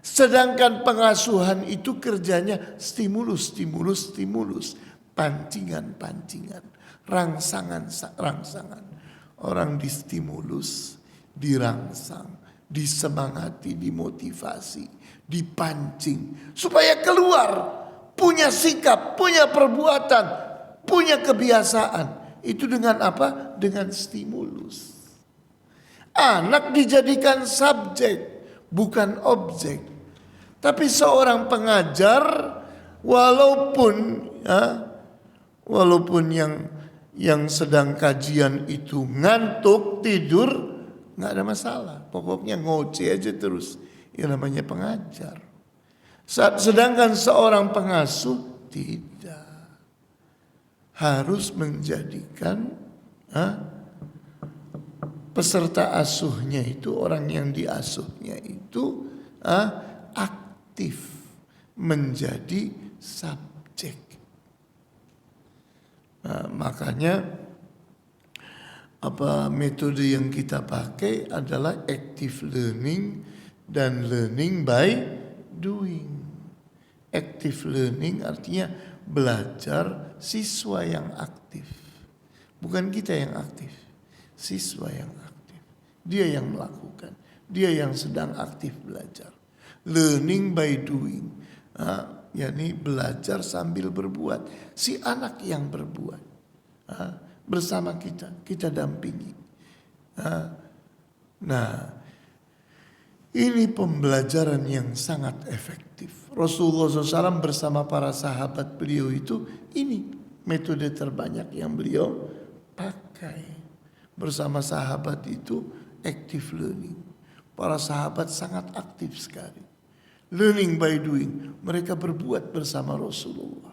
Sedangkan pengasuhan itu kerjanya stimulus. Pancingan, rangsangan. Orang distimulus, dirangsang, disemangati, dimotivasi, dipancing. Supaya keluar, punya sikap, punya perbuatan, punya kebiasaan. Itu dengan apa? Dengan stimulus. Anak dijadikan subjek, bukan objek. Tapi seorang pengajar, walaupun yang sedang kajian itu ngantuk, tidur, nggak ada masalah. Pokoknya ngoceh aja terus. Yang namanya pengajar. Sedangkan seorang pengasuh tidak. Harus menjadikan peserta asuhnya itu, orang yang diasuhnya itu aktif menjadi subjek. Makanya metode yang kita pakai adalah active learning dan learning by doing. Active learning artinya belajar siswa yang aktif. Bukan kita yang aktif, siswa yang aktif. Dia yang melakukan, dia yang sedang aktif belajar. Learning by doing, yakni belajar sambil berbuat. Si anak yang berbuat bersama kita dampingi. Nah, Ini pembelajaran yang sangat efektif. Rasulullah SAW bersama para sahabat beliau itu, ini metode terbanyak yang beliau pakai. Bersama sahabat itu active learning. Para sahabat sangat aktif sekali. Learning by doing. Mereka berbuat bersama Rasulullah.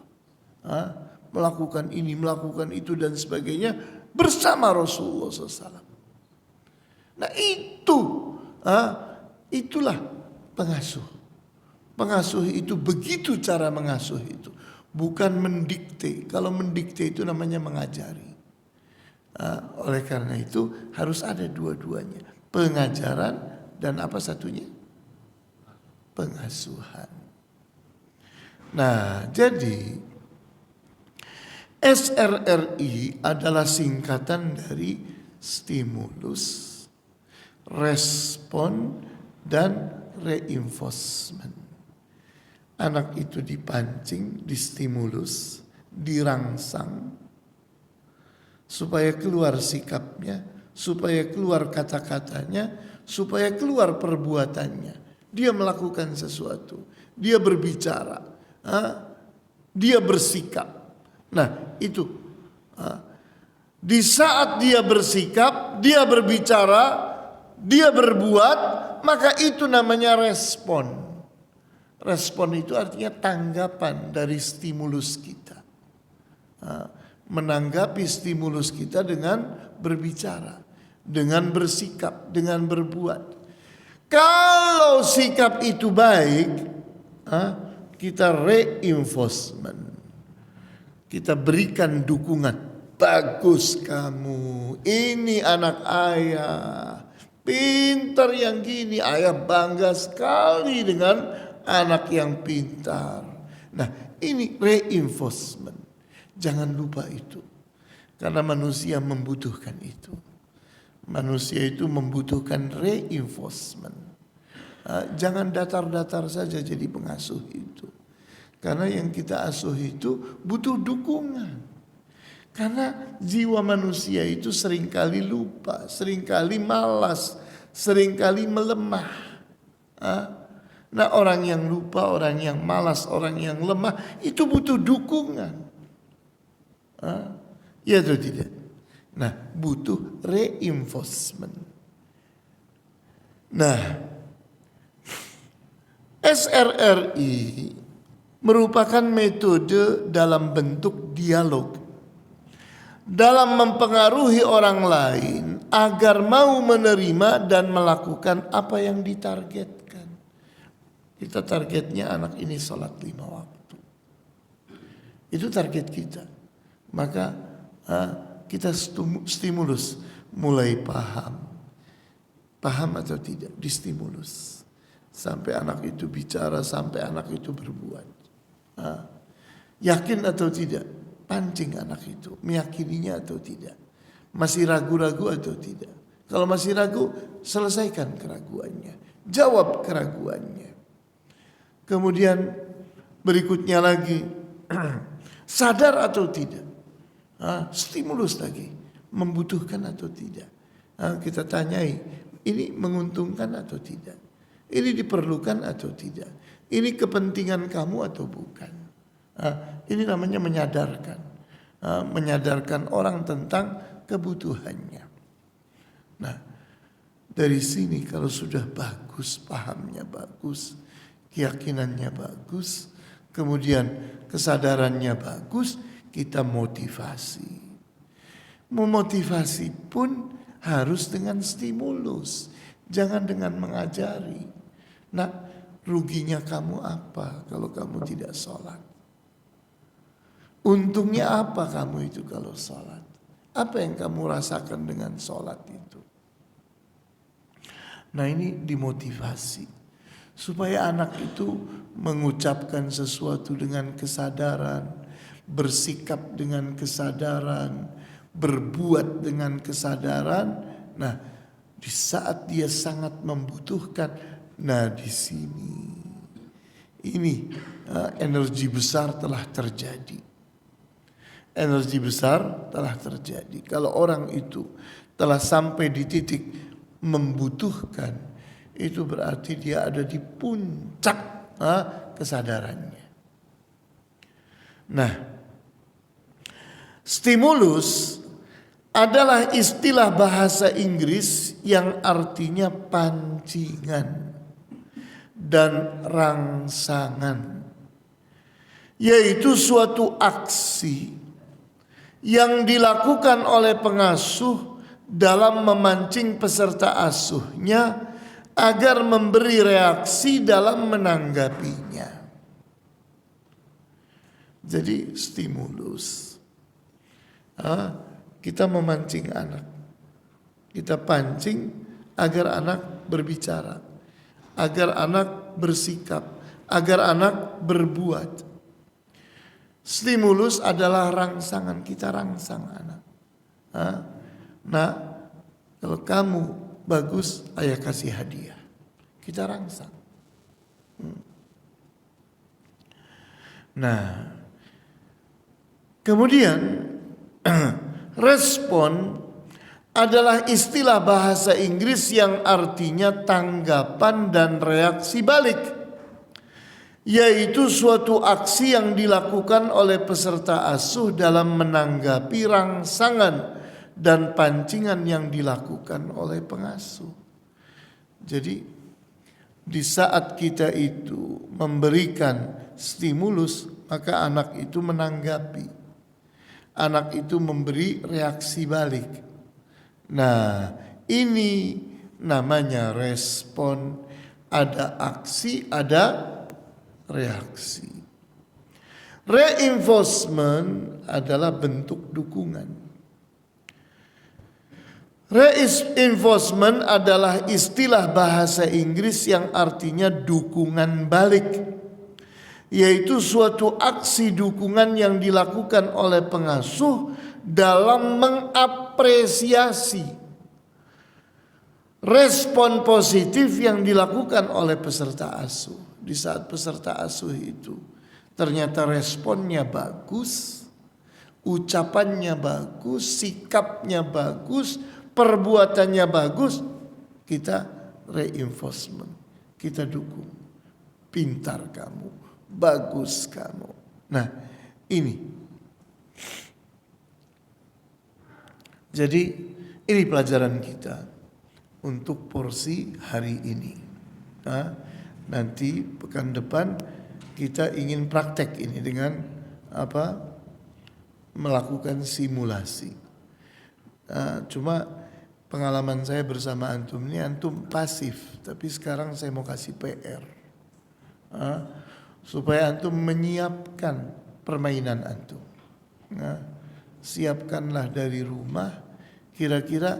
Melakukan ini, melakukan itu dan sebagainya bersama Rasulullah SAW. Nah itulah pengasuh. Pengasuh itu begitu cara mengasuh itu. Bukan mendikte. Kalau mendikte itu namanya mengajari. Oleh karena itu harus ada dua-duanya. Pengajaran dan apa satunya? Pengasuhan. Nah jadi SRRI adalah singkatan dari stimulus, respon, dan reinforcement. Anak itu dipancing, distimulus, dirangsang, supaya keluar sikapnya, supaya keluar kata-katanya, supaya keluar perbuatannya. Dia melakukan sesuatu, dia berbicara, dia bersikap. Nah itu, di saat dia bersikap, dia berbicara, dia berbuat, maka itu namanya respon. Respon itu artinya tanggapan dari stimulus kita. Menanggapi stimulus kita dengan berbicara, dengan bersikap, dengan berbuat. Kalau sikap itu baik, kita reinforcement. Kita berikan dukungan. Bagus kamu, ini anak ayah. Pintar yang gini, ayah bangga sekali dengan anak yang pintar. Nah ini reinforcement. Jangan lupa itu. Karena manusia membutuhkan itu. Manusia itu membutuhkan reinforcement. Jangan datar-datar saja jadi pengasuh itu. Karena yang kita asuh itu butuh dukungan. Karena jiwa manusia itu seringkali lupa, seringkali malas, seringkali melemah. Nah orang yang lupa, orang yang malas, orang yang lemah itu butuh dukungan. Ya atau tidak? Nah butuh reinforcement. Nah SRRI merupakan metode dalam bentuk dialog dalam mempengaruhi orang lain agar mau menerima dan melakukan apa yang ditargetkan. Kita targetnya anak ini sholat 5 waktu. Itu target kita. Maka kita stimulus, mulai paham. Paham atau tidak, distimulus. Sampai anak itu bicara, sampai anak itu berbuat. Yakin atau tidak, pancing anak itu, meyakininya atau tidak, masih ragu-ragu atau tidak. Kalau masih ragu, selesaikan keraguannya, jawab keraguannya. Kemudian berikutnya lagi, sadar atau tidak, stimulus lagi, membutuhkan atau tidak. Kita tanyai, ini menguntungkan atau tidak, ini diperlukan atau tidak, ini kepentingan kamu atau bukan. Ini namanya menyadarkan. Menyadarkan orang tentang kebutuhannya. Nah dari sini kalau sudah bagus, pahamnya bagus, keyakinannya bagus, kemudian kesadarannya bagus, kita motivasi. Memotivasi pun harus dengan stimulus, jangan dengan mengajari. Nah ruginya kamu apa kalau kamu tidak sholat? Untungnya apa kamu itu kalau sholat? Apa yang kamu rasakan dengan sholat itu? Nah ini dimotivasi. Supaya anak itu mengucapkan sesuatu dengan kesadaran, bersikap dengan kesadaran, berbuat dengan kesadaran. Nah di saat dia sangat membutuhkan, nah di sini ini energi besar telah terjadi. Energi besar telah terjadi. Kalau orang itu telah sampai di titik membutuhkan, itu berarti dia ada di puncak kesadarannya. Nah, stimulus adalah istilah bahasa Inggris yang artinya pancingan dan rangsangan, yaitu suatu aksi yang dilakukan oleh pengasuh dalam memancing peserta asuhnya agar memberi reaksi dalam menanggapinya. Jadi stimulus, kita memancing anak, kita pancing agar anak berbicara, agar anak bersikap, agar anak berbuat. Stimulus adalah rangsangan, kita rangsang anak. Nah, kalau kamu bagus, ayah kasih hadiah. Kita rangsang. Nah, kemudian respon adalah istilah bahasa Inggris yang artinya tanggapan dan reaksi balik, yaitu suatu aksi yang dilakukan oleh peserta asuh dalam menanggapi rangsangan dan pancingan yang dilakukan oleh pengasuh. Jadi di saat kita itu memberikan stimulus, maka anak itu menanggapi, anak itu memberi reaksi balik. Nah, ini namanya respon. Ada aksi, ada reaksi. Reinforcement adalah bentuk dukungan. Reinforcement adalah istilah bahasa Inggris yang artinya dukungan balik, yaitu suatu aksi dukungan yang dilakukan oleh pengasuh dalam mengapresiasi respon positif yang dilakukan oleh peserta asuh. Di saat peserta asuh itu ternyata responnya bagus, ucapannya bagus, sikapnya bagus, perbuatannya bagus, kita reinforcement, kita dukung. Pintar kamu, bagus kamu. Nah, ini. Jadi ini pelajaran kita untuk porsi hari ini. Nanti pekan depan kita ingin praktek ini dengan melakukan simulasi. Cuma pengalaman saya bersama antum ini, antum pasif, tapi sekarang saya mau kasih PR supaya antum menyiapkan permainan antum. Siapkanlah dari rumah kira-kira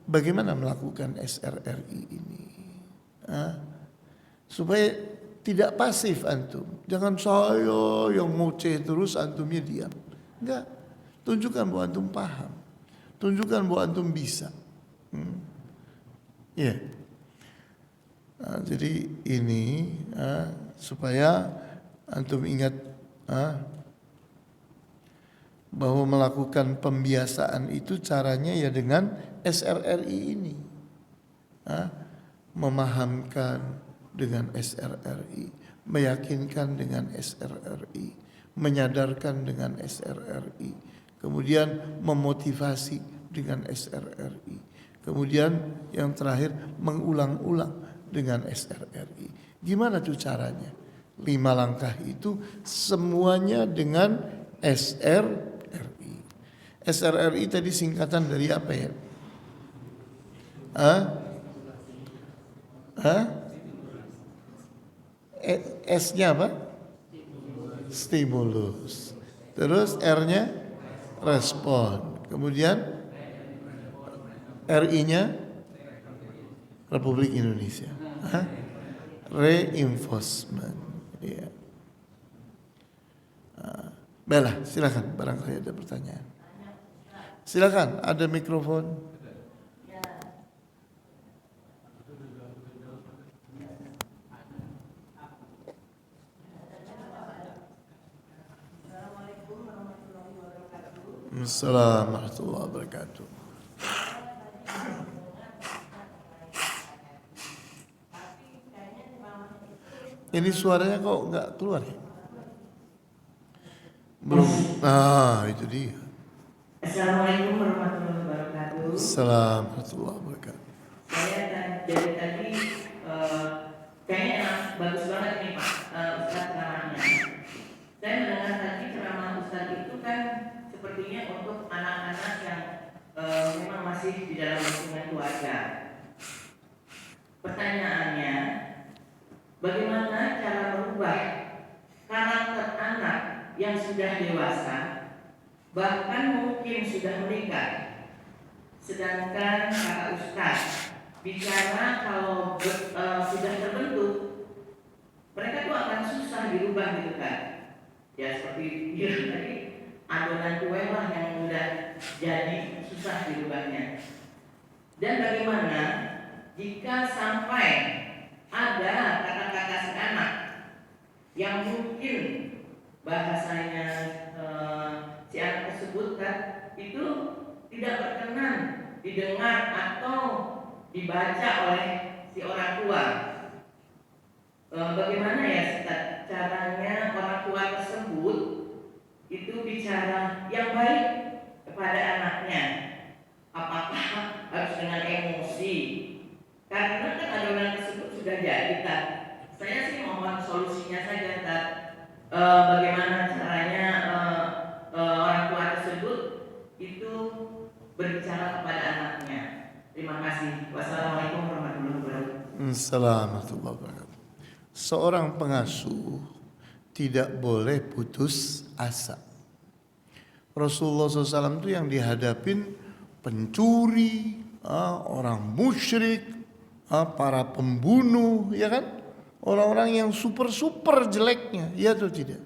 bagaimana melakukan SRRI ini, supaya tidak pasif antum. Jangan saya yang ngoceh terus antumnya diam. Enggak, tunjukkan bahwa antum paham, tunjukkan bahwa antum bisa. Jadi ini supaya antum ingat bahwa melakukan pembiasaan itu caranya ya dengan SRRI ini. Memahamkan dengan SRRI, meyakinkan dengan SRRI, menyadarkan dengan SRRI, kemudian memotivasi dengan SRRI, kemudian yang terakhir mengulang-ulang dengan SRRI. Gimana tuh caranya? 5 langkah itu semuanya dengan SRRI. SRRI tadi singkatan dari apa ya? S-nya apa? Stimulus. Terus R-nya respon. Kemudian RI-nya Republik Indonesia. Reinforcement. Ya. Baiklah, silakan barangkali ada pertanyaan. Silakan, ada mikrofon. Assalamualaikum warahmatullahi wabarakatuh. Ini suaranya kok nggak keluar ya? Belum. Itu dia. Assalamualaikum warahmatullahi wabarakatuh. Assalamualaikum warahmatullahi wabarakatuh. Saya dari tadi kayaknya bagus banget nih Pak Ustadz ceramahnya. Saya mendengar tadi ceramah Ustadz itu kan sepertinya untuk anak-anak yang memang masih di dalam lingkungan keluarga. Pertanyaannya, bagaimana cara merubah karakter anak yang sudah dewasa, bahkan mungkin sudah menikah, sedangkan kata Ustaz bicara kalau sudah terbentuk, mereka tuh akan susah dirubah gitu kan? Ya seperti bilang tadi, adonan kue lah yang mudah jadi susah dirubahnya. Dan bagaimana jika sampai ada kata-kata si anak yang mungkin bahasanya si anak tersebut kan itu tidak berkenan didengar atau dibaca oleh si orang tua. Bagaimana ya caranya orang tua tersebut itu bicara yang baik kepada anaknya? Apakah harus dengan emosi? Karena kan adonan tersebut sudah jadi Tad. Saya sih mohon solusinya saja Tad. Bagaimana caranya orang tua tersebut itu berbicara kepada anaknya. Terima kasih. Wassalamualaikum warahmatullahi wabarakatuh. Assalamualaikum warahmatullahi wabarakatuh. Seorang pengasuh tidak boleh putus asa. Rasulullah SAW itu yang dihadapin pencuri, orang musyrik, para pembunuh, ya kan? Orang-orang yang super jeleknya, ya atau tidak?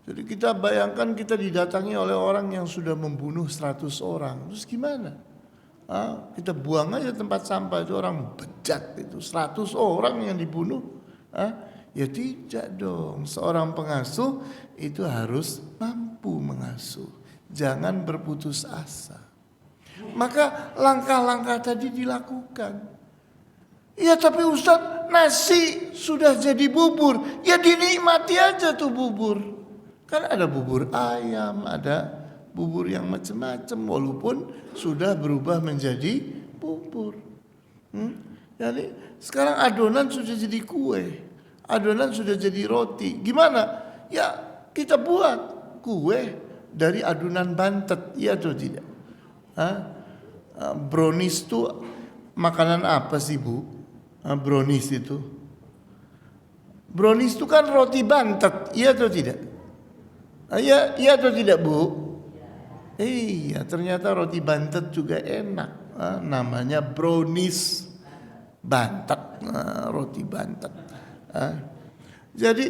Jadi kita bayangkan kita didatangi oleh orang yang sudah membunuh 100 orang. Terus gimana? Kita buang aja tempat sampah itu, orang bejat itu 100 orang yang dibunuh. Ya tidak dong. Seorang pengasuh itu harus mampu mengasuh. Jangan berputus asa. Maka langkah-langkah tadi dilakukan. Ya tapi Ustadz, nasi sudah jadi bubur, ya dinikmati aja tuh bubur. Kan ada bubur ayam, ada bubur yang macam-macam, walaupun sudah berubah menjadi bubur. Jadi sekarang adonan sudah jadi kue, adonan sudah jadi roti. Gimana? Ya kita buat kue dari adonan bantet, ya atau tidak? Brownies itu makanan apa sih Bu? Brownies itu kan roti bantet, iya atau tidak? Iya atau tidak Bu? Iya, ternyata roti bantet juga enak. Namanya brownies bantet, roti bantet. Jadi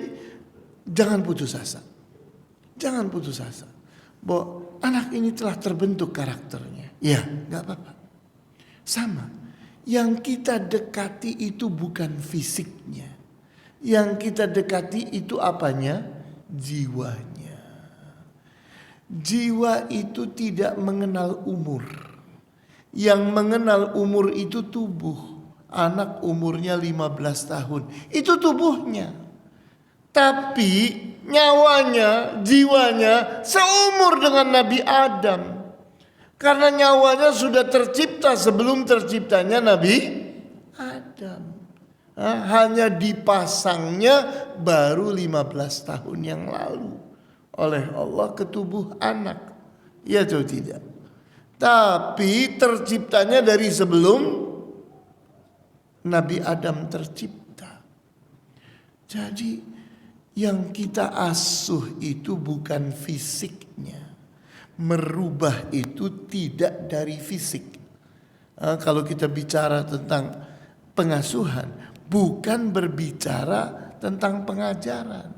jangan putus asa. Jangan putus asa. Bahwa anak ini telah terbentuk karakternya. Ya, nggak apa-apa. Sama. Yang kita dekati itu bukan fisiknya. Yang kita dekati itu apanya? Jiwanya. Jiwa itu tidak mengenal umur. Yang mengenal umur itu tubuh. Anak umurnya 15 tahun. Itu tubuhnya. Tapi nyawanya, jiwanya seumur dengan Nabi Adam. Karena nyawanya sudah tercipta sebelum terciptanya Nabi Adam. Hanya dipasangnya baru 15 tahun yang lalu oleh Allah ke tubuh anak. Ya atau tidak? Tapi terciptanya dari sebelum Nabi Adam tercipta. Jadi yang kita asuh itu bukan fisiknya. Merubah itu tidak dari fisik. Kalau kita bicara tentang pengasuhan, bukan berbicara tentang pengajaran.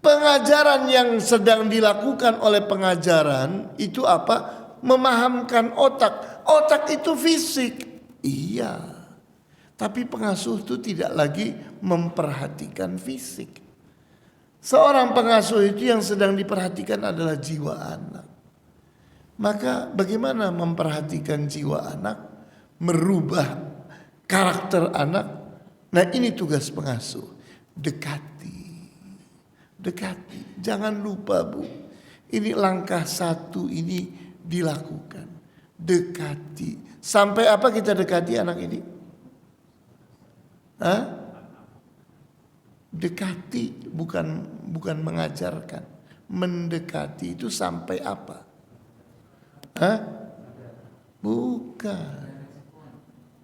Pengajaran yang sedang dilakukan oleh pengajaran itu apa? Memahamkan otak. Otak itu fisik. Iya. Tapi pengasuh itu tidak lagi memperhatikan fisik. Seorang pengasuh itu yang sedang diperhatikan adalah jiwa anak. Maka bagaimana memperhatikan jiwa anak, merubah karakter anak, Nah ini tugas pengasuh. Dekati. Jangan lupa Bu. Ini langkah 1 ini dilakukan. Dekati. Sampai apa kita dekati anak ini? Hah? Dekati bukan mengajarkan. Mendekati itu sampai apa? Hah?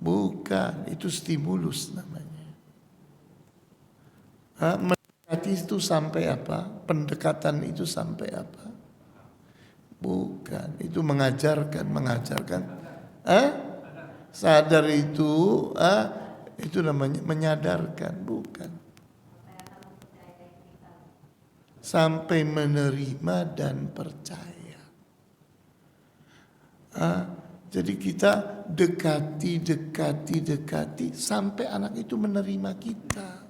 Bukan, itu stimulus namanya. Mendekati itu sampai apa? Pendekatan itu sampai apa? Bukan, itu mengajarkan. Sadar itu namanya menyadarkan, bukan. Sampai menerima dan percaya. Jadi kita dekati sampai anak itu menerima kita.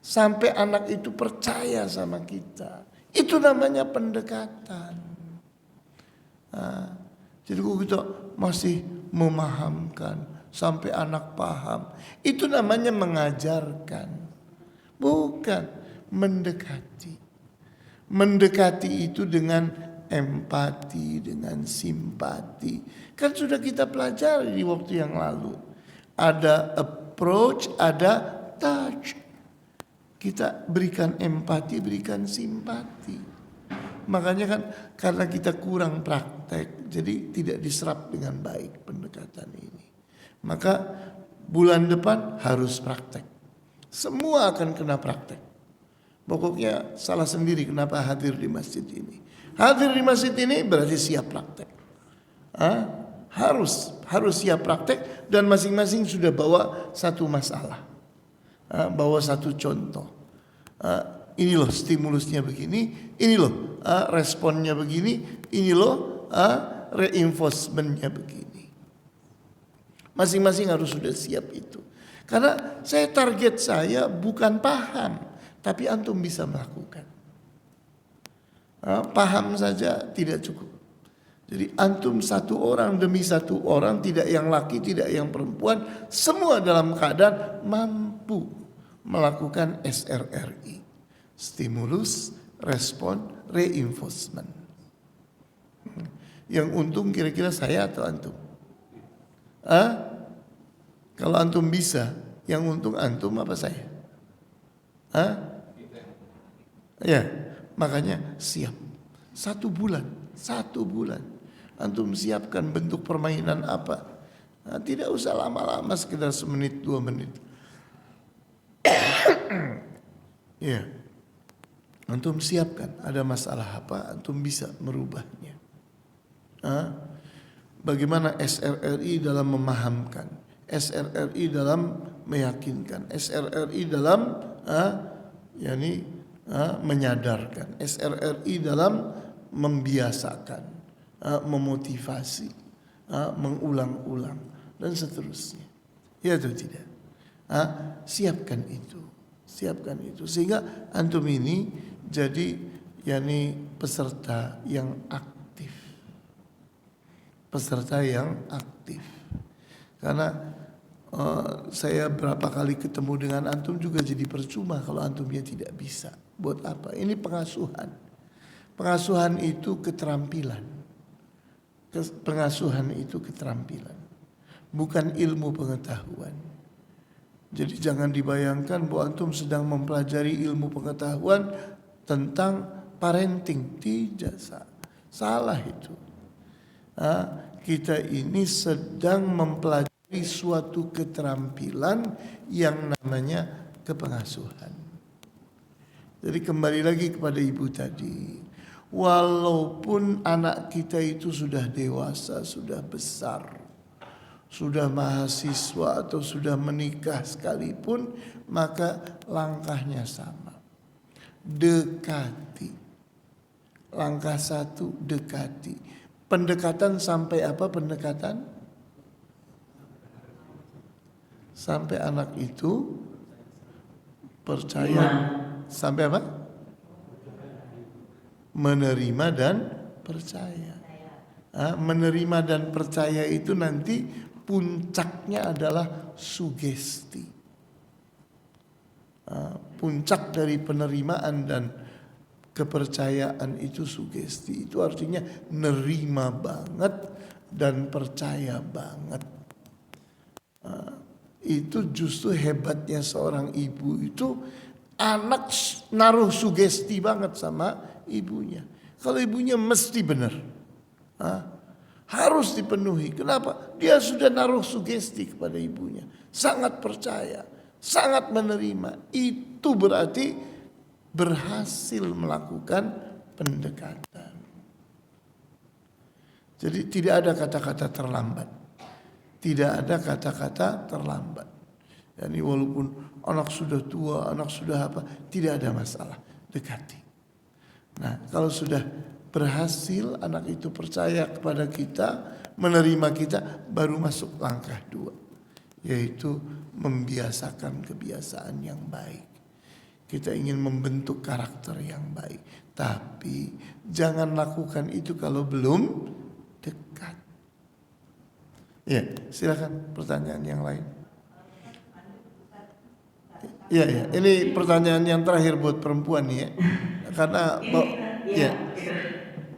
Sampai anak itu percaya sama kita. Itu namanya pendekatan. Jadi kalau kita masih memahamkan sampai anak paham, itu namanya mengajarkan. Bukan mendekati. Mendekati itu dengan empati, dengan simpati. Kan sudah kita pelajari di waktu yang lalu. Ada approach, ada touch. Kita berikan empati, berikan simpati. Makanya kan karena kita kurang praktek, jadi tidak diserap dengan baik pendekatan ini. Maka bulan depan harus praktek. Semua akan kena praktek. Pokoknya salah sendiri kenapa hadir di masjid ini. Hadir di masjid ini berarti siap praktek. Harus siap praktek dan masing-masing sudah bawa satu masalah. Bawa satu contoh. Ini loh stimulusnya begini, ini loh responnya begini, ini loh reinforcementnya begini. Masing-masing harus sudah siap itu. Karena target saya bukan paham, tapi antum bisa melakukan. Paham saja tidak cukup. Jadi antum satu orang demi satu orang, tidak yang laki, tidak yang perempuan, semua dalam keadaan mampu melakukan SRRI. Stimulus, respon, reinforcement. Yang untung kira-kira saya atau antum? Kalau antum bisa, yang untung antum apa saya? Ya. Makanya siap 1 bulan antum siapkan bentuk permainan apa. Tidak usah lama-lama, sekitar 1 menit 2 menit. Ya, antum siapkan ada masalah apa, antum bisa merubahnya. Bagaimana SRRI dalam memahamkan, SRRI dalam meyakinkan, SRRI dalam menyadarkan, SRRI dalam membiasakan, memotivasi, mengulang-ulang dan seterusnya. Ya atau tidak? Siapkan itu sehingga antum ini jadi peserta yang aktif. Karena saya berapa kali ketemu dengan antum juga jadi percuma kalau antumnya tidak bisa. Buat apa? Ini pengasuhan. Pengasuhan itu keterampilan. Bukan ilmu pengetahuan. Jadi jangan dibayangkan bahwa antum sedang mempelajari ilmu pengetahuan tentang parenting. Tidak, salah itu. Kita ini sedang mempelajari suatu keterampilan yang namanya kepengasuhan. Jadi kembali lagi kepada ibu tadi. Walaupun anak kita itu sudah dewasa, sudah besar, sudah mahasiswa atau sudah menikah sekalipun, maka langkahnya sama. Dekati. Langkah 1, dekati. Pendekatan sampai apa pendekatan? Sampai anak itu percaya. Sampai apa? Menerima dan percaya. Menerima dan percaya itu nanti puncaknya adalah sugesti. puncak dari penerimaan dan kepercayaan itu sugesti. Itu artinya nerima banget dan percaya banget. Itu justru hebatnya seorang ibu itu, anak naruh sugesti banget sama ibunya. Kalau ibunya mesti benar, harus dipenuhi. Kenapa? Dia sudah naruh sugesti kepada ibunya, sangat percaya, sangat menerima. Itu berarti berhasil melakukan pendekatan. Jadi tidak ada kata-kata terlambat. Tidak ada kata-kata terlambat. Yani walaupun anak sudah tua, anak sudah apa, tidak ada masalah, dekati. Nah, kalau sudah berhasil anak itu percaya kepada kita, menerima kita, baru masuk langkah 2, yaitu membiasakan kebiasaan yang baik. Kita ingin membentuk karakter yang baik, tapi jangan lakukan itu kalau belum dekat. Ya, silakan pertanyaan yang lain. Ya, ya. Ini pertanyaan yang terakhir buat perempuan nih ya. Karena ya.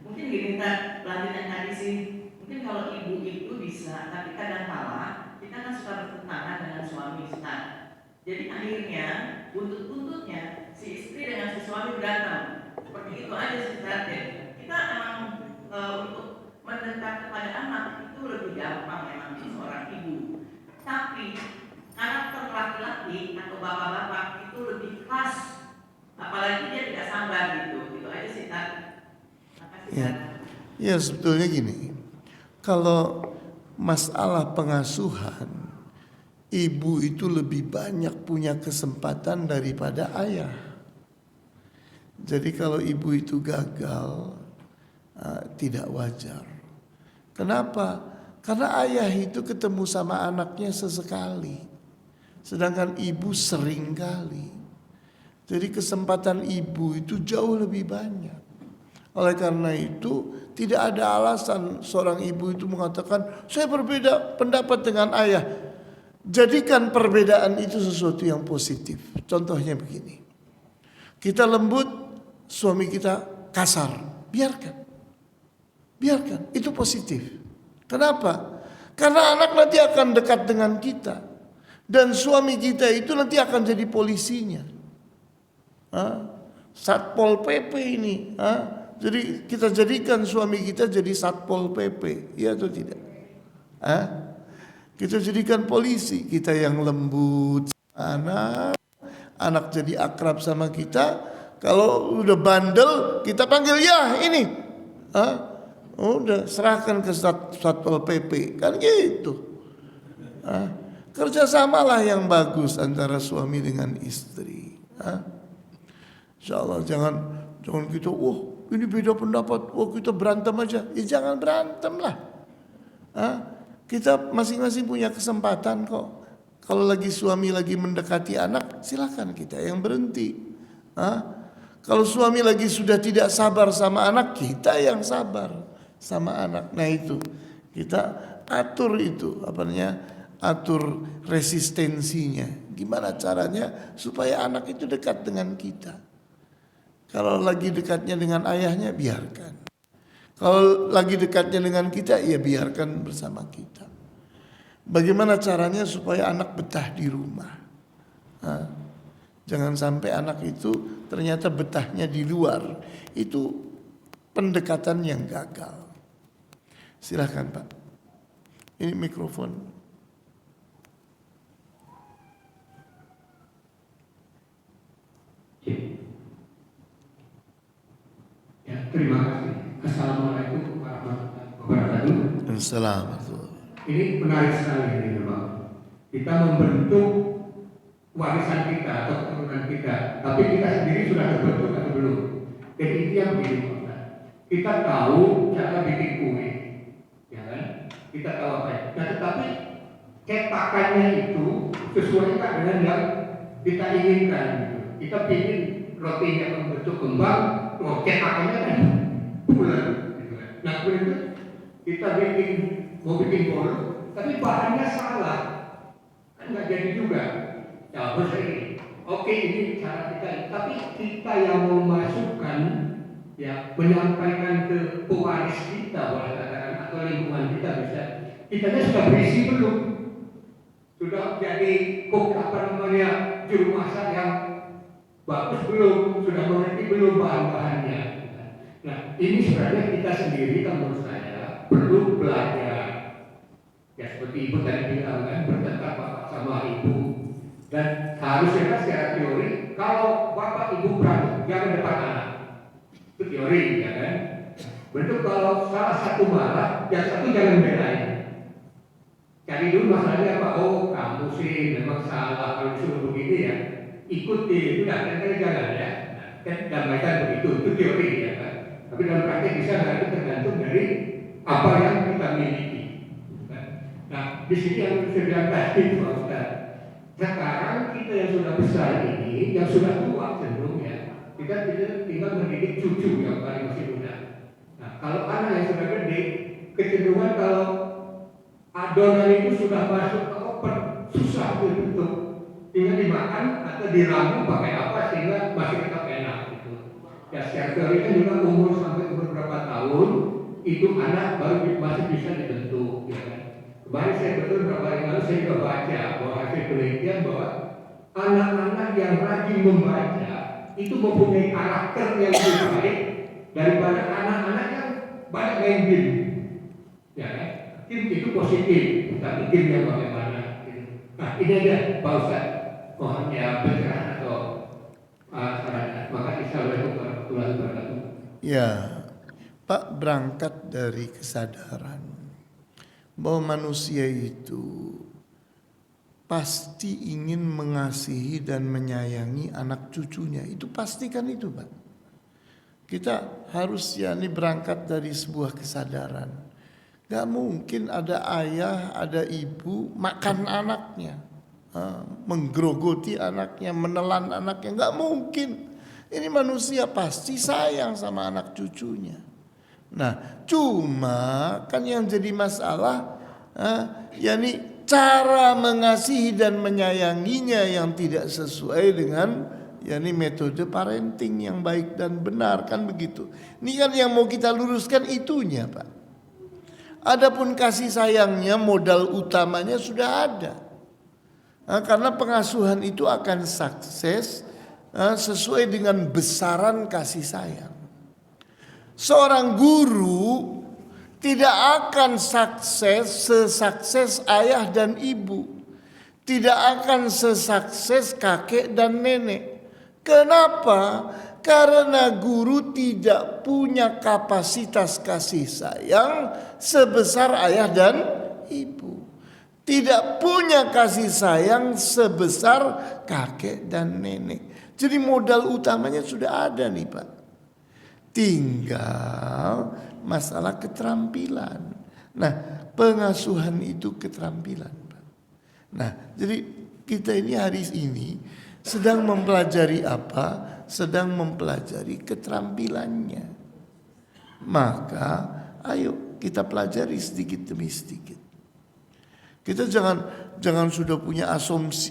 Mungkin gini, kita lanjutkan tadi sih. Mungkin kalau ibu itu bisa, tapi kadang kala kita kan suka bertentangan dengan suami, Ustaz. Jadi akhirnya buntut-buntutnya si istri dengan si suami berantem. Seperti itu aja sih, Ustaz. Kita emang untuk mendekat kepada anak itu lebih gampang memang seorang ibu. Tapi karakter laki-laki atau bapak-bapak itu lebih keras, apalagi dia tidak sabar gitu. Itu aja sih, Ustaz. Ya. Ya, sebetulnya gini. Kalau masalah pengasuhan, ibu itu lebih banyak punya kesempatan daripada ayah. Jadi kalau ibu itu gagal, tidak wajar. Kenapa? Karena ayah itu ketemu sama anaknya sesekali, sedangkan ibu sering kali. Jadi kesempatan ibu itu jauh lebih banyak. Oleh karena itu tidak ada alasan seorang ibu itu mengatakan saya berbeda pendapat dengan ayah. Jadikan perbedaan itu sesuatu yang positif. Contohnya begini, kita lembut, suami kita kasar, biarkan, itu positif. Kenapa? Karena anak nanti akan dekat dengan kita, dan suami kita itu nanti akan jadi polisinya, Satpol PP ini. Jadi kita jadikan suami kita jadi Satpol PP, ya atau tidak? Kita jadikan polisi, kita yang lembut sama anak jadi akrab sama kita. Kalau udah bandel kita panggil ya ini, udah serahkan ke Satpol PP, kan gitu. Kerjasamalah yang bagus antara suami dengan istri. Insyaallah jangan kita ini beda pendapat, kita berantem aja. Ya jangan berantem lah. Kita masing-masing punya kesempatan kok. Kalau lagi suami lagi mendekati anak, silakan kita yang berhenti. Kalau suami lagi sudah tidak sabar sama anak, kita yang sabar sama anak. Nah itu kita atur itu, atur resistensinya. Gimana caranya supaya anak itu dekat dengan kita. Kalau lagi dekatnya dengan ayahnya, biarkan. Kalau lagi dekatnya dengan kita, ya biarkan bersama kita. Bagaimana caranya supaya anak betah di rumah? Jangan sampai anak itu ternyata betahnya di luar. Itu pendekatan yang gagal. Silakan Pak. Ini mikrofon. Ya, terima kasih. Assalamualaikum warahmatullahi wabarakatuh. Assalamualaikum. Ini menarik sekali ini, Pak. Kita membentuk warisan kita atau keturunan kita, tapi kita sendiri sudah terbentuk atau belum? Jadi intinya begini, Pak. Kita tahu cara bikin kue, ya kan? Kita tahu apa ya. Nah, tetapi cetakannya itu sesuaikan dengan yang kita inginkan. Gitu. Kita ingin rotinya membentuk kembang, cetakannya kan bulat. Gitu kan. Nah, kemudian kita mau bikin bolu, tapi bahannya salah, kan nggak jadi juga. Ya, ini Oke, ini cara kita, tapi kita yang memasukkan, ya, menyampaikan ke pewaris kita, boleh katakan, atau lingkungan kita bisa, kitanya sudah berisi belum? Sudah jadi juru masak yang bagus belum? Sudah mengerti belum bahan-bahannya? Nah, ini sebenarnya kita sendiri, menurut saya, perlu belajar. Ya seperti ibu tadi bilang kan, bertengkar bapak sama ibu. Dan harusnya kan secara teori, kalau bapak ibu berantem, jangan depan anak. Itu teori, ya kan? Bentuk kalau salah satu marah, yang satu jangan belain. Cari dulu masalahnya apa? Oh, kamu sih memang salah kalau disuruh begini ya. Ikuti, udah kan jangan ya. Kan damaikan begitu, itu teori ya kan. Tapi dalam praktek bisa nggak, itu tergantung dari apa yang kita miliki. Nah, di sini yang saya bilang tadi, Pak Ustaz. Sekarang kita yang sudah besar ini, yang sudah tua cenderung ya, kita tinggal mendidik cucu yang paling masih muda. Nah, kalau anak yang sudah gede, kecenderungan kalau adonan itu sudah masuk ke oven, susah untuk tinggal dimakan atau diramu pakai apa sehingga masih tetap enak gitu. Ya secara teori kan juga umur sampai umur berapa tahun itu anak baru masih bisa dibentuk, ya kan. Kemarin saya betul beberapa hari lalu saya juga baca bahwa hasil penelitian bahwa anak-anak yang rajin membaca itu mempunyai karakter yang lebih baik daripada anak-anak yang banyak main game. Ya kan? Game itu positif, tapi game yang bagaimana? Nah ini aja Pak Ustaz, mohon ya pencerahan atau saran. Maka Assalamualaikum warahmatullahi wabarakatuh. Ya, Pak berangkat dari kesadaran bahwa manusia itu pasti ingin mengasihi dan menyayangi anak cucunya. Itu pastikan itu, Pak. Kita harus berangkat dari sebuah kesadaran. Gak mungkin ada ayah, ada ibu makan anaknya, menggerogoti anaknya, menelan anaknya. Gak mungkin. Ini manusia pasti sayang sama anak cucunya. Nah, cuma kan yang jadi masalah, cara mengasihi dan menyayanginya yang tidak sesuai dengan metode parenting yang baik dan benar, kan begitu. Ini kan yang mau kita luruskan itunya, Pak. Adapun kasih sayangnya, modal utamanya sudah ada. Karena pengasuhan itu akan sukses sesuai dengan besaran kasih sayang. Seorang guru tidak akan sukses sesukses ayah dan ibu. Tidak akan sesukses kakek dan nenek. Kenapa? Karena guru tidak punya kapasitas kasih sayang sebesar ayah dan ibu. Tidak punya kasih sayang sebesar kakek dan nenek. Jadi modal utamanya sudah ada nih, Pak. Tinggal masalah keterampilan. Nah, pengasuhan itu keterampilan, Pak. Nah, jadi kita ini hari ini sedang mempelajari apa? Sedang mempelajari keterampilannya. Maka ayo kita pelajari sedikit demi sedikit. Kita jangan sudah punya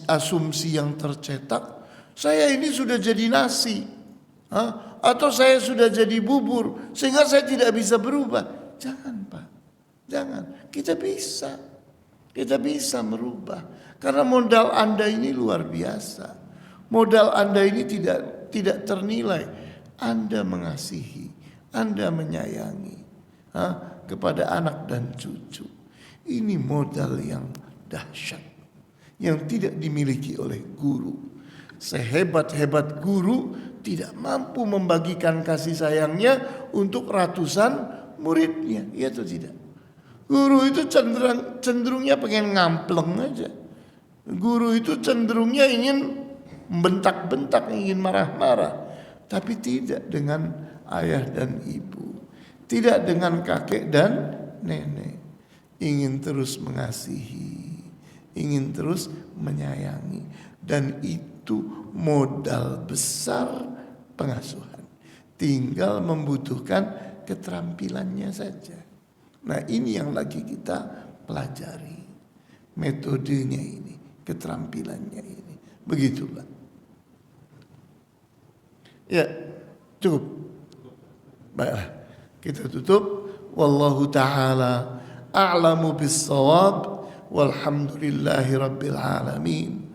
asumsi yang tercetak. Saya ini sudah jadi nasi. Atau saya sudah jadi bubur sehingga saya tidak bisa berubah. Jangan, Pak. Jangan. Kita bisa merubah. Karena modal Anda ini luar biasa. Modal Anda ini tidak ternilai. Anda mengasihi, Anda menyayangi kepada anak dan cucu. Ini modal yang dahsyat yang tidak dimiliki oleh guru. Sehebat-hebat guru tidak mampu membagikan kasih sayangnya untuk ratusan muridnya, iya atau tidak? Guru itu cenderungnya pengen ngampleng aja. Guru itu cenderungnya ingin bentak-bentak, ingin marah-marah. Tapi tidak dengan ayah dan ibu, tidak dengan kakek dan nenek. Ingin terus mengasihi, ingin terus menyayangi. Dan itu modal besar pengasuhan. Tinggal membutuhkan keterampilannya saja. Nah, ini yang lagi kita pelajari. Metodenya ini, keterampilannya ini. Begitu, Pak. Ya, cukup. Baiklah, kita tutup. Wallahu ta'ala a'lamu bis-shawab. Walhamdulillahi rabbil alamin.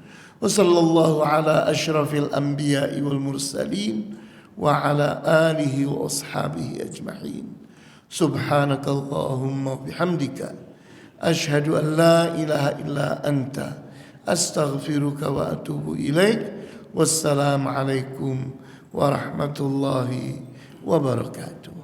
Wa sallallahu ala asyrafil anbiya'i wal mursalin wa ala alihi wa ashabihi ajma'in. Subhanakallahumma bihamdika ashhadu an la ilaha illa anta astaghfiruka wa atubu ilaik. Wassalamu alaikum warahmatullahi wabarakatuh.